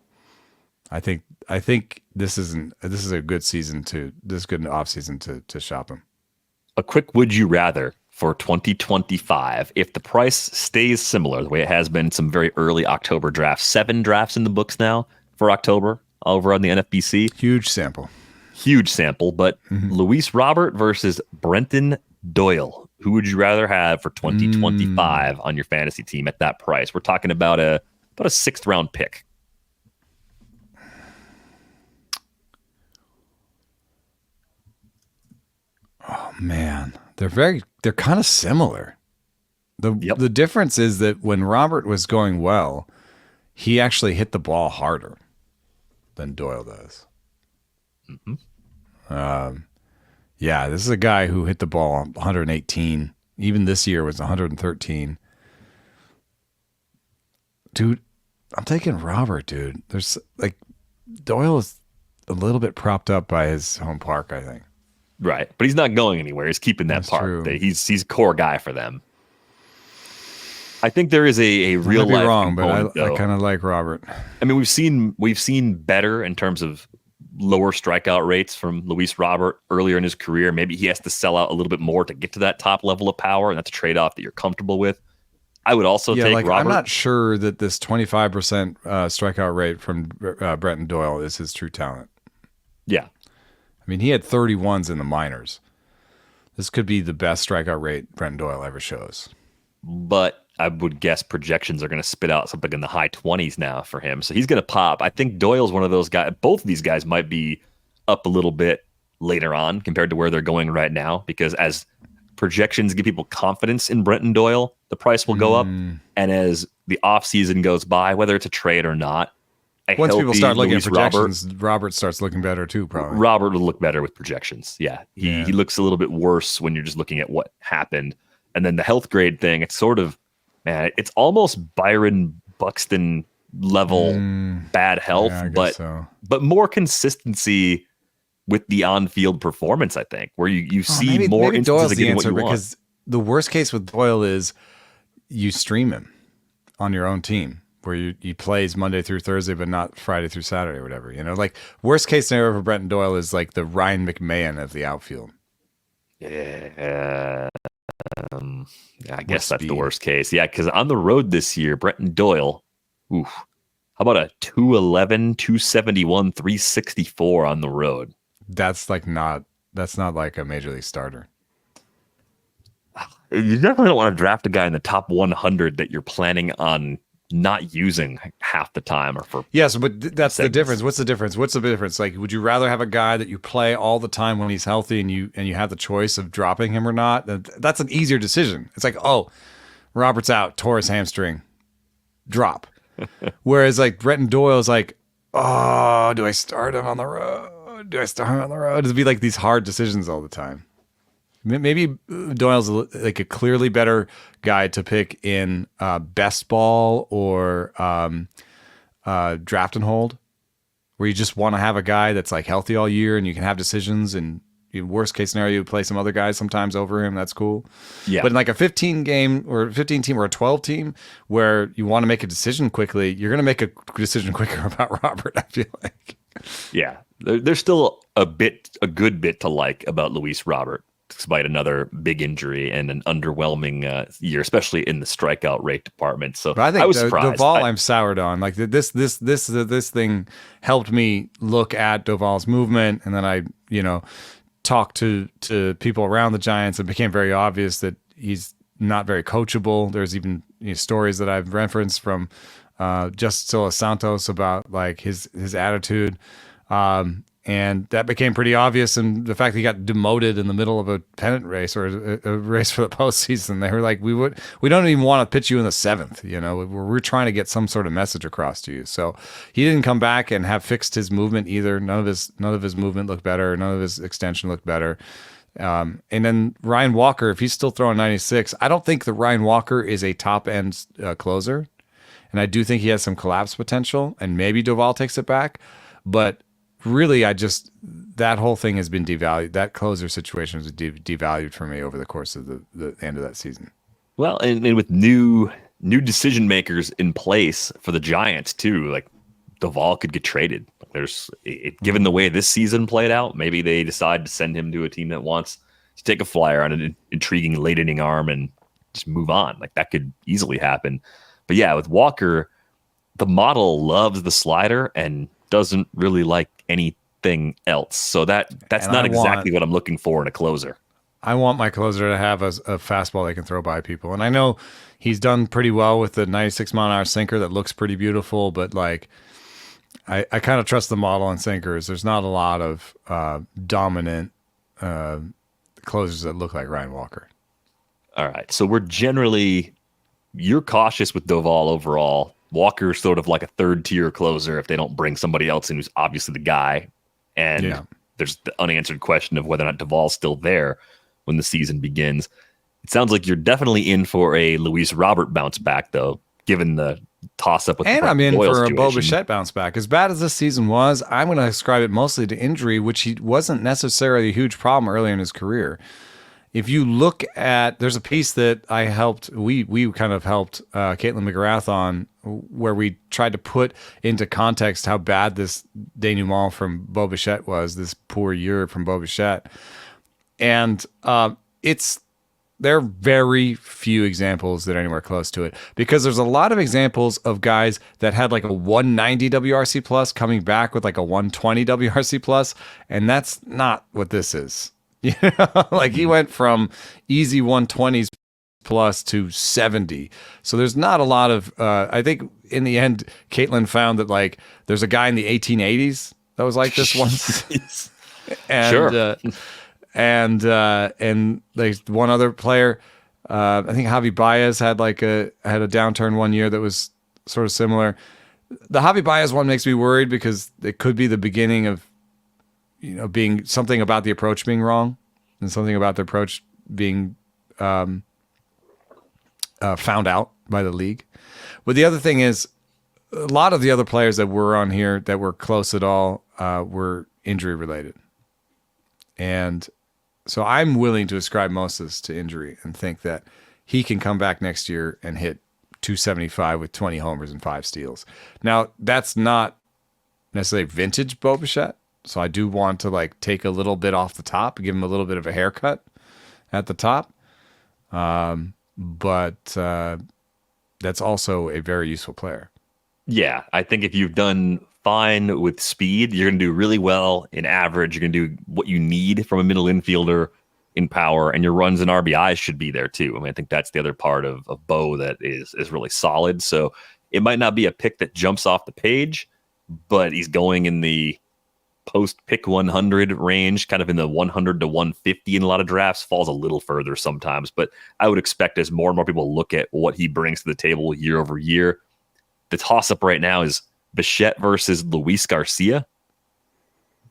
I think this is a good season good off season to shop him. A quick would you rather for 2025 if the price stays similar the way it has been some very early October drafts. 7 drafts in the books now for October over on the NFBC. Huge sample, but Luis Robert versus Brenton Doyle. Who would you rather have for 2025 on your fantasy team at that price? We're talking about a 6th round pick. Oh man, they're kind of similar. The difference is that when Robert was going well, he actually hit the ball harder than Doyle does. Yeah, this is a guy who hit the ball 118. Even this year was 113. Dude, I'm taking Robert, dude. There's Doyle is a little bit propped up by his home park, I think. Right, but he's not going anywhere. He's keeping that park. He's a core guy for them. I think there is a real life. Wrong, but I kind of like Robert. I mean, we've seen better in terms of lower strikeout rates from Luis Robert earlier in his career. Maybe he has to sell out a little bit more to get to that top level of power, and that's a trade-off that you're comfortable with. I would also take Robert. I'm not sure that this 25% strikeout rate from Brenton Doyle is his true talent. Yeah. I mean, he had 31s in the minors. This could be the best strikeout rate Brenton Doyle ever shows. But I would guess projections are going to spit out something in the high 20s now for him. So he's going to pop. I think Doyle's one of those guys. Both of these guys might be up a little bit later on compared to where they're going right now, because as projections give people confidence in Brenton Doyle, the price will go up. And as the offseason goes by, whether it's a trade or not, once people start looking at projections, Robert starts looking better too, probably. Robert will look better with projections. Yeah. He looks a little bit worse when you're just looking at what happened. And then the health grade thing, it's sort of, man, it's almost Byron Buxton level bad health, but more consistency with the on-field performance, I think, where you see more instances of getting what you want. Because the worst case with Doyle is you stream him on your own team, where he plays Monday through Thursday, but not Friday through Saturday or whatever. You know, like worst case scenario for Brenton Doyle is like the Ryan McMahon of the outfield. Yeah. I guess that's the worst case. Yeah, because on the road this year, Brenton Doyle, how about a 211, 271, 364 on the road? That's not like a major league starter. You definitely don't want to draft a guy in the top 100 that you're planning on not using half the time or for yes, but that's the difference. What's the difference? Like, would you rather have a guy that you play all the time when he's healthy and you have the choice of dropping him or not? That's an easier decision. It's like, oh, Robert's out, tore his hamstring, drop. Whereas like Brenton Doyle is like, oh, do I start him on the road? It'd be like these hard decisions all the time. Maybe Doyle's like a clearly better guy to pick in best ball or draft and hold, where you just want to have a guy that's like healthy all year and you can have decisions, and worst case scenario, you play some other guys sometimes over him. That's cool. Yeah. But in like a 15 game or 15 team or a 12 team where you want to make a decision quickly, you're going to make a decision quicker about Robert, I feel like. Yeah. There's still a good bit to like about Luis Robert, despite another big injury and an underwhelming year, especially in the strikeout rate department. So but I think I was surprised. Doval, I'm soured on. Like this thing helped me look at Doval's movement, and then I, talked to people around the Giants. It became very obvious that he's not very coachable. There's even stories that I've referenced from Justice Santos about like his attitude. And that became pretty obvious. And the fact that he got demoted in the middle of a pennant race or a race for the postseason, they were like, we don't even want to pitch you in the seventh. We're trying to get some sort of message across to you. So he didn't come back and have fixed his movement either. None of his movement looked better. None of his extension looked better. And then Ryan Walker, if he's still throwing 96, I don't think that Ryan Walker is a top end closer. And I do think he has some collapse potential, and maybe Doval takes it back. But really, that whole thing has been devalued. That closer situation was devalued for me over the course of the end of that season. Well, and with new decision makers in place for the Giants too, like Doval could get traded. Given the way this season played out, maybe they decide to send him to a team that wants to take a flyer on an intriguing late inning arm and just move on. Like that could easily happen. But yeah, with Walker, the model loves the slider and doesn't really like anything else. So that's not exactly what I'm looking for in a closer. I want my closer to have a fastball they can throw by people. And I know he's done pretty well with the 96-mile-an-hour sinker that looks pretty beautiful, but like I kind of trust the model on sinkers. There's not a lot of dominant closers that look like Ryan Walker. All right. So you're cautious with Doval overall. Walker's sort of like a third-tier closer if they don't bring somebody else in who's obviously the guy. And there's the unanswered question of whether or not Doval's still there when the season begins. It sounds like you're definitely in for a Luis Robert bounce back, though, given the toss-up with and the I'm in Doyle for situation. a Bo Bichette bounce back. As bad as this season was, I'm going to ascribe it mostly to injury, which he wasn't necessarily a huge problem early in his career. if you look at, there's a piece that we kind of helped Caitlin McGrath on, where we tried to put into context how bad this denouement from Bo Bichette was, this poor year from Bo Bichette. And there are very few examples that are anywhere close to it, because there's a lot of examples of guys that had like a 190 WRC plus coming back with like a 120 WRC plus, and that's not what this is. You know, like he went from easy 120s plus to 70. So there's not a lot of, I think in the end, Caitlin found that like there's a guy in the 1880s that was like this once. And, sure. And there's one other player, I think Javi Baez had a downturn one year that was sort of similar. The Javi Baez one makes me worried because it could be the beginning of, being something about the approach being wrong and something about the approach being found out by the league. But the other thing is, a lot of the other players that were on here that were close at all were injury related. And so I'm willing to ascribe Moses to injury and think that he can come back next year and hit 275 with 20 homers and 5 steals. Now, that's not necessarily vintage Bo Bichette. So I do want to like take a little bit off the top, give him a little bit of a haircut at the top. But that's also a very useful player. Yeah, I think if you've done fine with speed, you're going to do really well in average. You're going to do what you need from a middle infielder in power, and your runs and RBIs should be there too. I mean, I think that's the other part of Bo that is really solid. So it might not be a pick that jumps off the page, but he's going in the post pick 100 range, kind of in the 100 to 150 in a lot of drafts, falls a little further sometimes. But I would expect as more and more people look at what he brings to the table year over year, the toss up right now is Bichette versus Luis Garcia.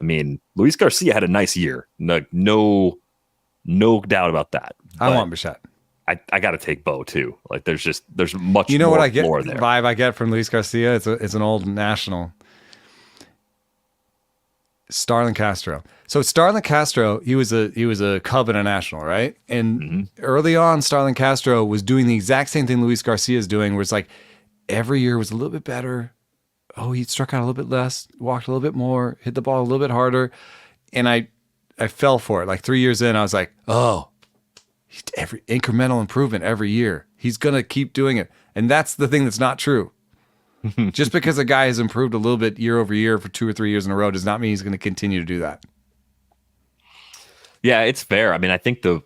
I mean, Luis Garcia had a nice year. No doubt about that. I want Bichette. I got to take Bo too. Like there's much more what I get, floor there. Vibe I get from Luis Garcia, it's an old national. Starlin Castro. So Starlin Castro, he was a Cub and a National, right? And early on, Starlin Castro was doing the exact same thing Luis Garcia is doing, where it's like every year was a little bit better. Oh, he struck out a little bit less, walked a little bit more, hit the ball a little bit harder. And I fell for it. Like 3 years in, I was like, oh, every incremental improvement every year. He's going to keep doing it. And that's the thing that's not true. Just because a guy has improved a little bit year over year for 2 or 3 years in a row does not mean he's going to continue to do that. Yeah, it's fair. I mean, I think the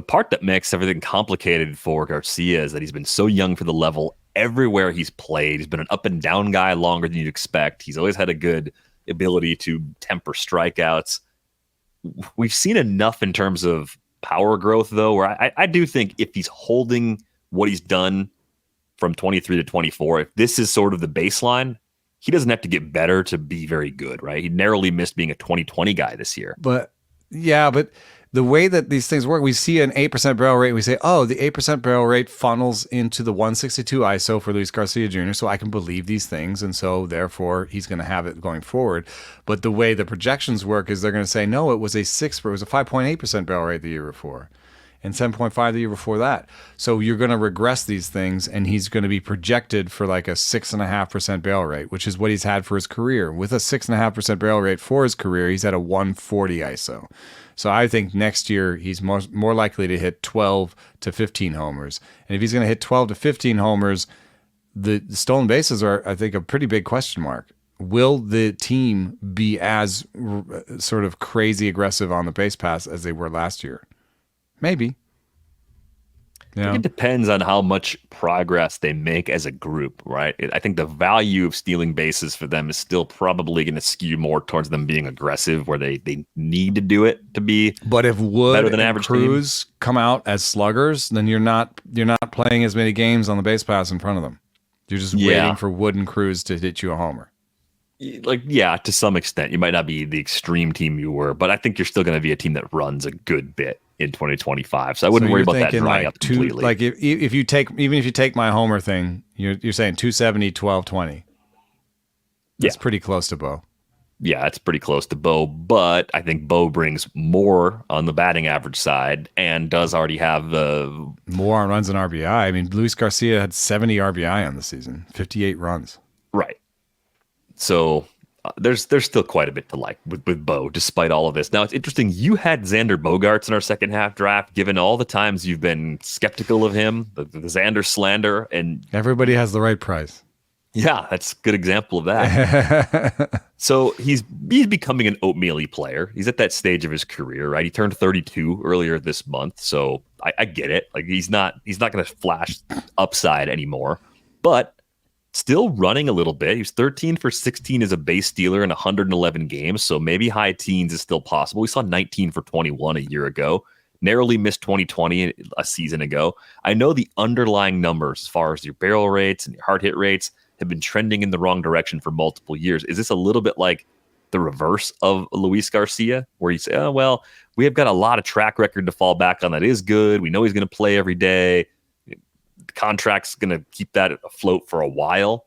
part that makes everything complicated for Garcia is that he's been so young for the level everywhere he's played. He's been an up and down guy longer than you'd expect. He's always had a good ability to temper strikeouts. We've seen enough in terms of power growth, though, where I do think if he's holding what he's done from 23 to 24, if this is sort of the baseline, he doesn't have to get better to be very good, right? He narrowly missed being a 2020 guy this year. But the way that these things work, we see an 8% barrel rate. We say, oh, the 8% barrel rate funnels into the 162 ISO for Luis Garcia Jr., so I can believe these things, and so therefore he's going to have it going forward. But the way the projections work is they're going to say, no, it was a 5.8% barrel rate the year before, and 7.5 the year before that. So you're going to regress these things, and he's going to be projected for like a 6.5% barrel rate, which is what he's had for his career. With a 6.5% barrel rate for his career, he's at a 140 ISO. So I think next year he's more likely to hit 12 to 15 homers. And if he's going to hit 12 to 15 homers, the stolen bases are, I think, a pretty big question mark. Will the team be as sort of crazy aggressive on the base pass as they were last year? Maybe. I think it depends on how much progress they make as a group, right? I think the value of stealing bases for them is still probably going to skew more towards them being aggressive, where they need to do it to be. But if Wood better than and average Cruz come out as sluggers, then you're not playing as many games on the base pass in front of them. You're just waiting for Wood and Cruz to hit you a homer. Like, yeah, to some extent, you might not be the extreme team you were, but I think you're still going to be a team that runs a good bit in 2025. So I wouldn't worry about that drying up completely. Like if you take my homer thing, you're saying 270, 12, 20. That's pretty close to Bo. Yeah, it's pretty close to Bo, but I think Bo brings more on the batting average side and does already have the more on runs than RBI. I mean, Luis Garcia had 70 RBI on the season, 58 runs. right. So there's still quite a bit to like with Bo, despite all of this. Now it's interesting. You had Xander Bogaerts in our second half draft. Given all the times you've been skeptical of him, the Xander slander, and everybody has the right price. Yeah, that's a good example of that. So he's becoming an oatmeal-y player. He's at that stage of his career, right? He turned 32 earlier this month, so I get it. Like he's not going to flash upside anymore, but still running a little bit. He was 13 for 16 as a base stealer in 111 games, so maybe high teens is still possible. We saw 19 for 21 a year ago. Narrowly missed 2020 a season ago. I know the underlying numbers as far as your barrel rates and your hard hit rates have been trending in the wrong direction for multiple years. Is this a little bit like the reverse of Luis Garcia, where you say, oh, well, we have got a lot of track record to fall back on that is good. We know he's going to play every day. The contract's going to keep that afloat for a while.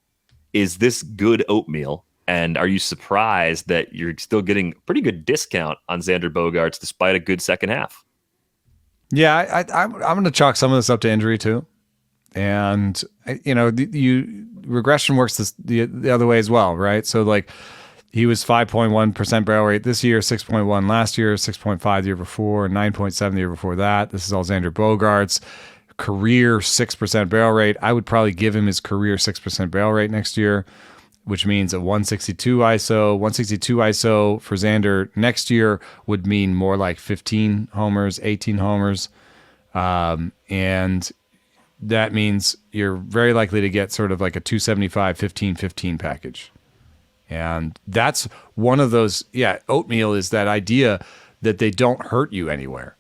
Is this good oatmeal? And are you surprised that you're still getting a pretty good discount on Xander Bogaerts despite a good second half? Yeah, I'm going to chalk some of this up to injury too. And, regression works the other way as well, right? So like he was 5.1% barrel rate this year, 6.1 last year, 6.5 the year before, 9.7 the year before that. This is all Xander Bogaerts. Career 6% barrel rate. I would probably give him his career 6% barrel rate next year, which means a 162 ISO. 162 ISO for Xander next year would mean more like 15 homers, 18 homers. And that means you're very likely to get sort of like a 275, 15, 15 package. And that's one of those, oatmeal is that idea that they don't hurt you anywhere.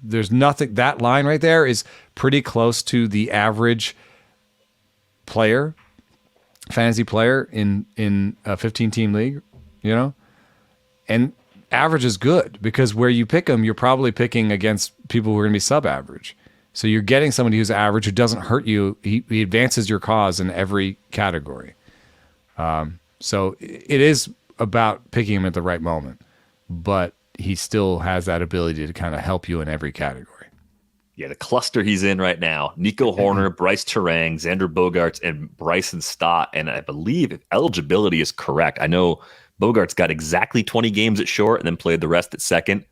There's nothing, that line right there is pretty close to the average player, fantasy player in a 15-team league, And average is good because where you pick them, you're probably picking against people who are going to be sub-average. So you're getting somebody who's average who doesn't hurt you. He advances your cause in every category. So it is about picking him at the right moment, but he still has that ability to kind of help you in every category. Yeah, the cluster he's in right now, Nico Horner, Bryce Terang, Xander Bogaerts, and Bryson Stott. And I believe if eligibility is correct, I know Bogaerts got exactly 20 games at short and then played the rest at second.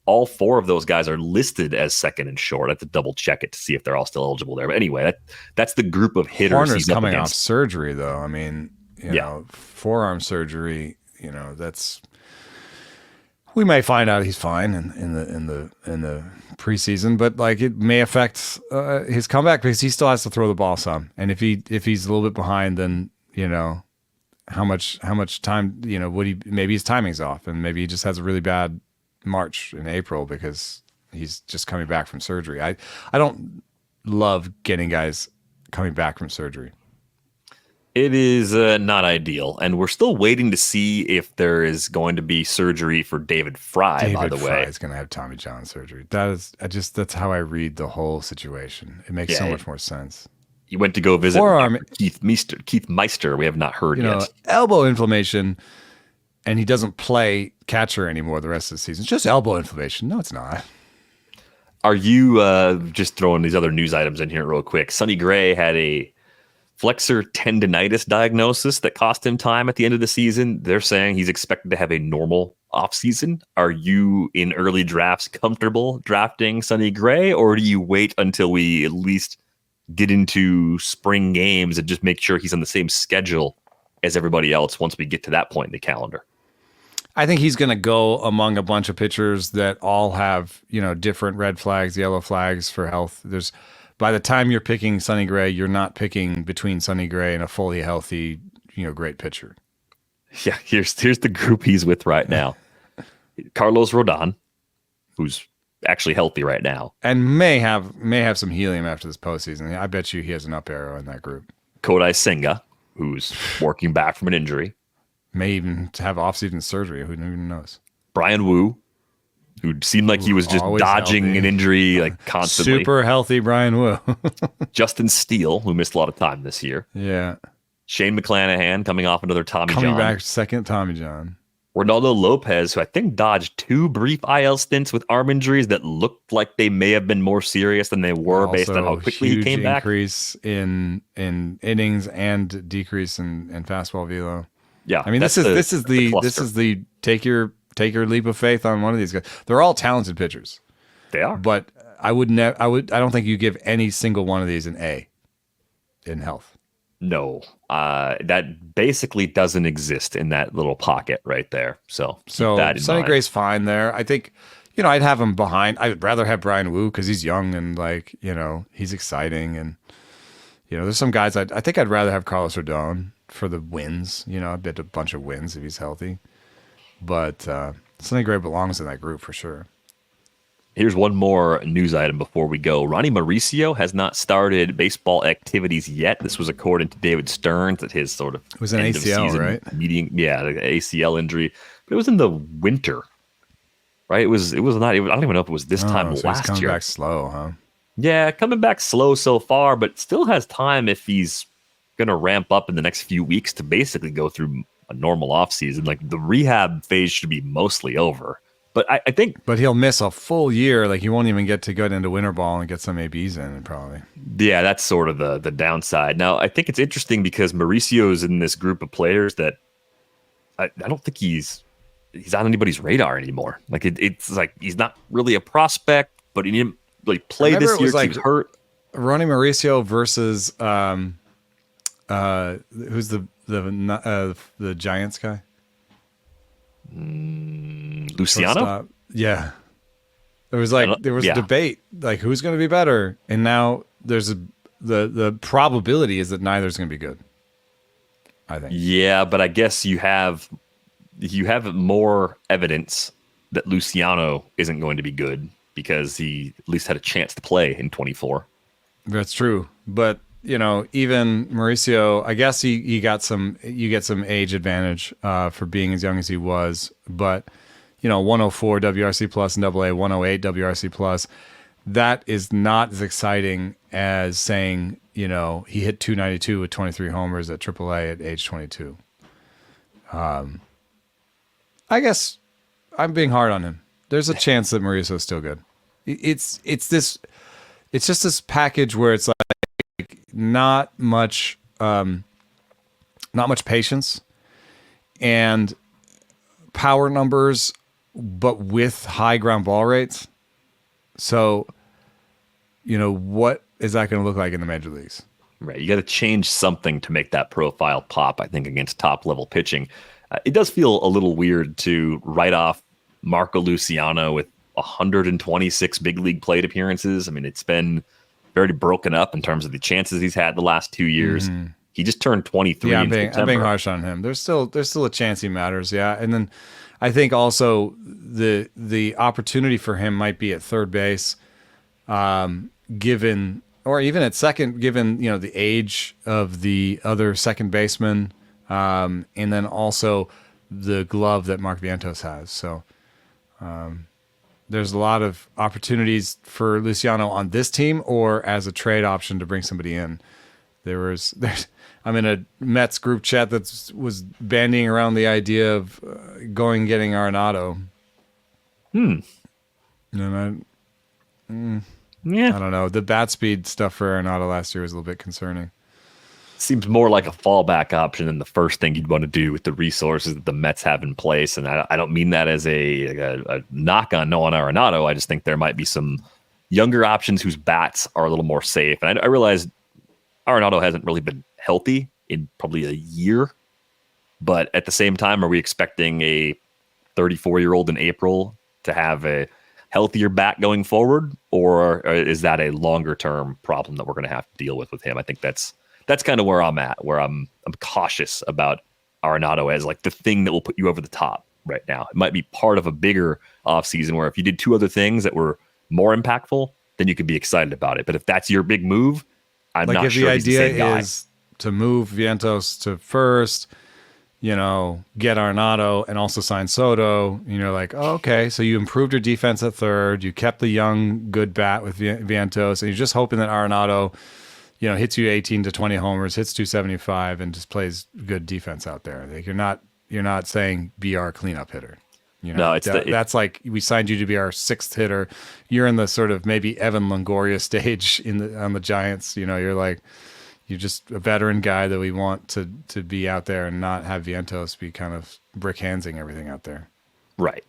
All four of those guys are listed as second and short. I have to double check it to see if they're all still eligible there. But anyway, that's the group of hitters Horner's he's up coming against. off surgery, though. I mean, forearm surgery. That's. We may find out he's fine in the preseason, but like it may affect his comeback because he still has to throw the ball some. And if he's a little bit behind, then how much time maybe his timing's off, and maybe he just has a really bad March in April because he's just coming back from surgery. I don't love getting guys coming back from surgery. It is not ideal, and we're still waiting to see if there is going to be surgery for David Fry. By the way, Fry is going to have Tommy John surgery. That's how I read the whole situation. It makes so much more sense. You went to go visit Keith Meister. We have not heard yet. Elbow inflammation, and he doesn't play catcher anymore the rest of the season. It's just elbow inflammation. No, it's not. Are you just throwing these other news items in here real quick? Sonny Gray had a flexor tendonitis diagnosis that cost him time at the end of the season. They're saying he's expected to have a normal offseason. Are you in early drafts comfortable drafting Sonny Gray, or do you wait until we at least get into spring games and just make sure he's on the same schedule as everybody else once we get to that point in the calendar? I think he's going to go among a bunch of pitchers that all have, different red flags, yellow flags for health. By the time you're picking Sonny Gray, you're not picking between Sonny Gray and a fully healthy, great pitcher. Yeah, here's the group he's with right now. Carlos Rodon, who's actually healthy right now, and may have some helium after this postseason. I bet you he has an up arrow in that group. Kodai Senga, who's working back from an injury, may even have off-season surgery. Who even knows? Brian Wu, who seemed like he was just dodging healthy. An injury like constantly. Super healthy Brian Wu. Justin Steele, who missed a lot of time this year. Yeah. Shane McClanahan coming off another Tommy Coming John. back second Tommy John. Ronaldo Lopez, who I think dodged 2 brief IL stints with arm injuries that looked like they may have been more serious than they were based on how quickly he came back. Increase in innings and decrease in fastball velo. Yeah, I mean this is the take your leap of faith on one of these guys. They're all talented pitchers. They are, but I don't think you give any single one of these an A in health. No, that basically doesn't exist in that little pocket right there. So Sonny Gray's fine there. I think, I'd have him behind. I'd rather have Brian Wu because he's young and he's exciting. And, there's some guys I think I'd rather have Carlos Rodon for the wins. I bet a bunch of wins if he's healthy. But Sonny Gray belongs in that group for sure. Here's one more news item before we go. Ronny Mauricio has not started baseball activities yet. This was according to David Stearns at his sort of it was an ACL, right? Meeting, yeah, the ACL injury, but it was in the winter, right? It was not. I don't even know if it was this time last he's coming year. Back slow, huh? Yeah, coming back slow so far, but still has time if he's going to ramp up in the next few weeks to basically go through a normal offseason. Like the rehab phase should be mostly over. But I think... But he'll miss a full year. Like, he won't even get to go into winter ball and get some ABs in, probably. Yeah, that's sort of the downside. Now, I think it's interesting because Mauricio's in this group of players that I don't think he's on anybody's radar anymore. Like, it's like he's not really a prospect, but he didn't really play this year because he was hurt. Ronny Mauricio versus... who's the Giants guy? Luciano? Yeah. There was debate, like who's going to be better, and now there's the probability is that neither's going to be good. I think. Yeah, but I guess you have more evidence that Luciano isn't going to be good because he at least had a chance to play in 24. That's true, but even Mauricio, I guess you get some age advantage for being as young as he was, but 104 WRC plus in AA, 108 WRC plus, that is not as exciting as saying, he hit 292 with 23 homers at AAA at age 22. I guess I'm being hard on him. There's a chance that Mauricio is still good. It's just this package where it's like not much patience and power numbers, but with high ground ball rates. So, what is that going to look like in the major leagues? Right. You got to change something to make that profile pop, I think, against top level pitching. It does feel a little weird to write off Marco Luciano with 126 big league plate appearances. I mean, it's been very broken up in terms of the chances he's had the last 2 years. Mm-hmm. He just turned 23. Yeah, I'm being harsh on him. There's still a chance he matters. Yeah. And then I think also the opportunity for him might be at third base, given, or even at second, given, the age of the other second baseman. And then also the glove that Mark Vientos has. So, there's a lot of opportunities for Luciano on this team or as a trade option to bring somebody in. I'm in a Mets group chat that was bandying around the idea of getting Arenado. And I don't know. The bat speed stuff for Arenado last year was a little bit concerning. Seems more like a fallback option than the first thing you'd want to do with the resources that the Mets have in place. And I don't mean that as a knock on Nolan Arenado. I just think there might be some younger options whose bats are a little more safe. And I realize Arenado hasn't really been healthy in probably a year. But at the same time, are we expecting a 34-year-old in April to have a healthier bat going forward? Or is that a longer-term problem that we're going to have to deal with him? I think that's kind of where I'm at, where I'm cautious about Arenado as like the thing that will put you over the top right now. It might be part of a bigger offseason where if you did two other things that were more impactful, then you could be excited about it. But if that's your big move, I'm not sure he's the same guy. Like if the idea is to move Vientos to first, get Arenado and also sign Soto, you're like, oh, okay, so you improved your defense at third, you kept the young, good bat with Vientos, and you're just hoping that Arenado hits you 18 to 20 homers, hits 275, and just plays good defense out there. Like you're not saying be our cleanup hitter. No, That's like we signed you to be our sixth hitter. You're in the sort of maybe Evan Longoria stage on the Giants. You're just a veteran guy that we want to be out there and not have Vientos be kind of brick-handsing everything out there. Right.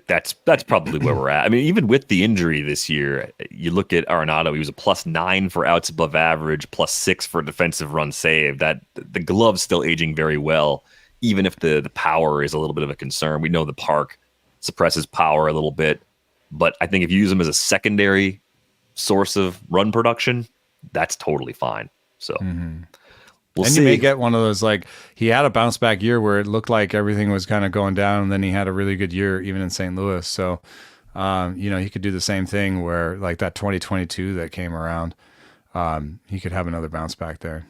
That's probably where we're at. I mean, even with the injury this year, you look at Arenado, he was a +9 for outs above average, +6 for defensive run saved. That the glove's still aging very well, even if the power is a little bit of a concern. We know the park suppresses power a little bit, but I think if you use him as a secondary source of run production, that's totally fine. So we'll see. You may get one of those, like he had a bounce back year where it looked like everything was kind of going down, and then he had a really good year even in St. Louis. So, he could do the same thing where like that 2022 that came around, he could have another bounce back there.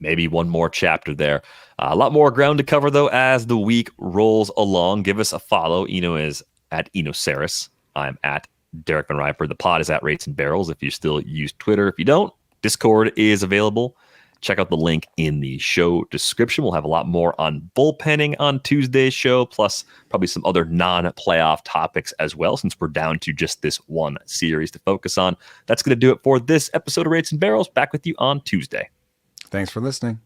Maybe one more chapter there. A lot more ground to cover, though, as the week rolls along. Give us a follow. Eno is at Enosaurus. I'm at Derek Van Riper. The pod is at Rates and Barrels if you still use Twitter. If you don't, Discord is available. Check out the link in the show description. We'll have a lot more on bullpenning on Tuesday's show, plus probably some other non-playoff topics as well, since we're down to just this one series to focus on. That's going to do it for this episode of Rates and Barrels. Back with you on Tuesday. Thanks for listening.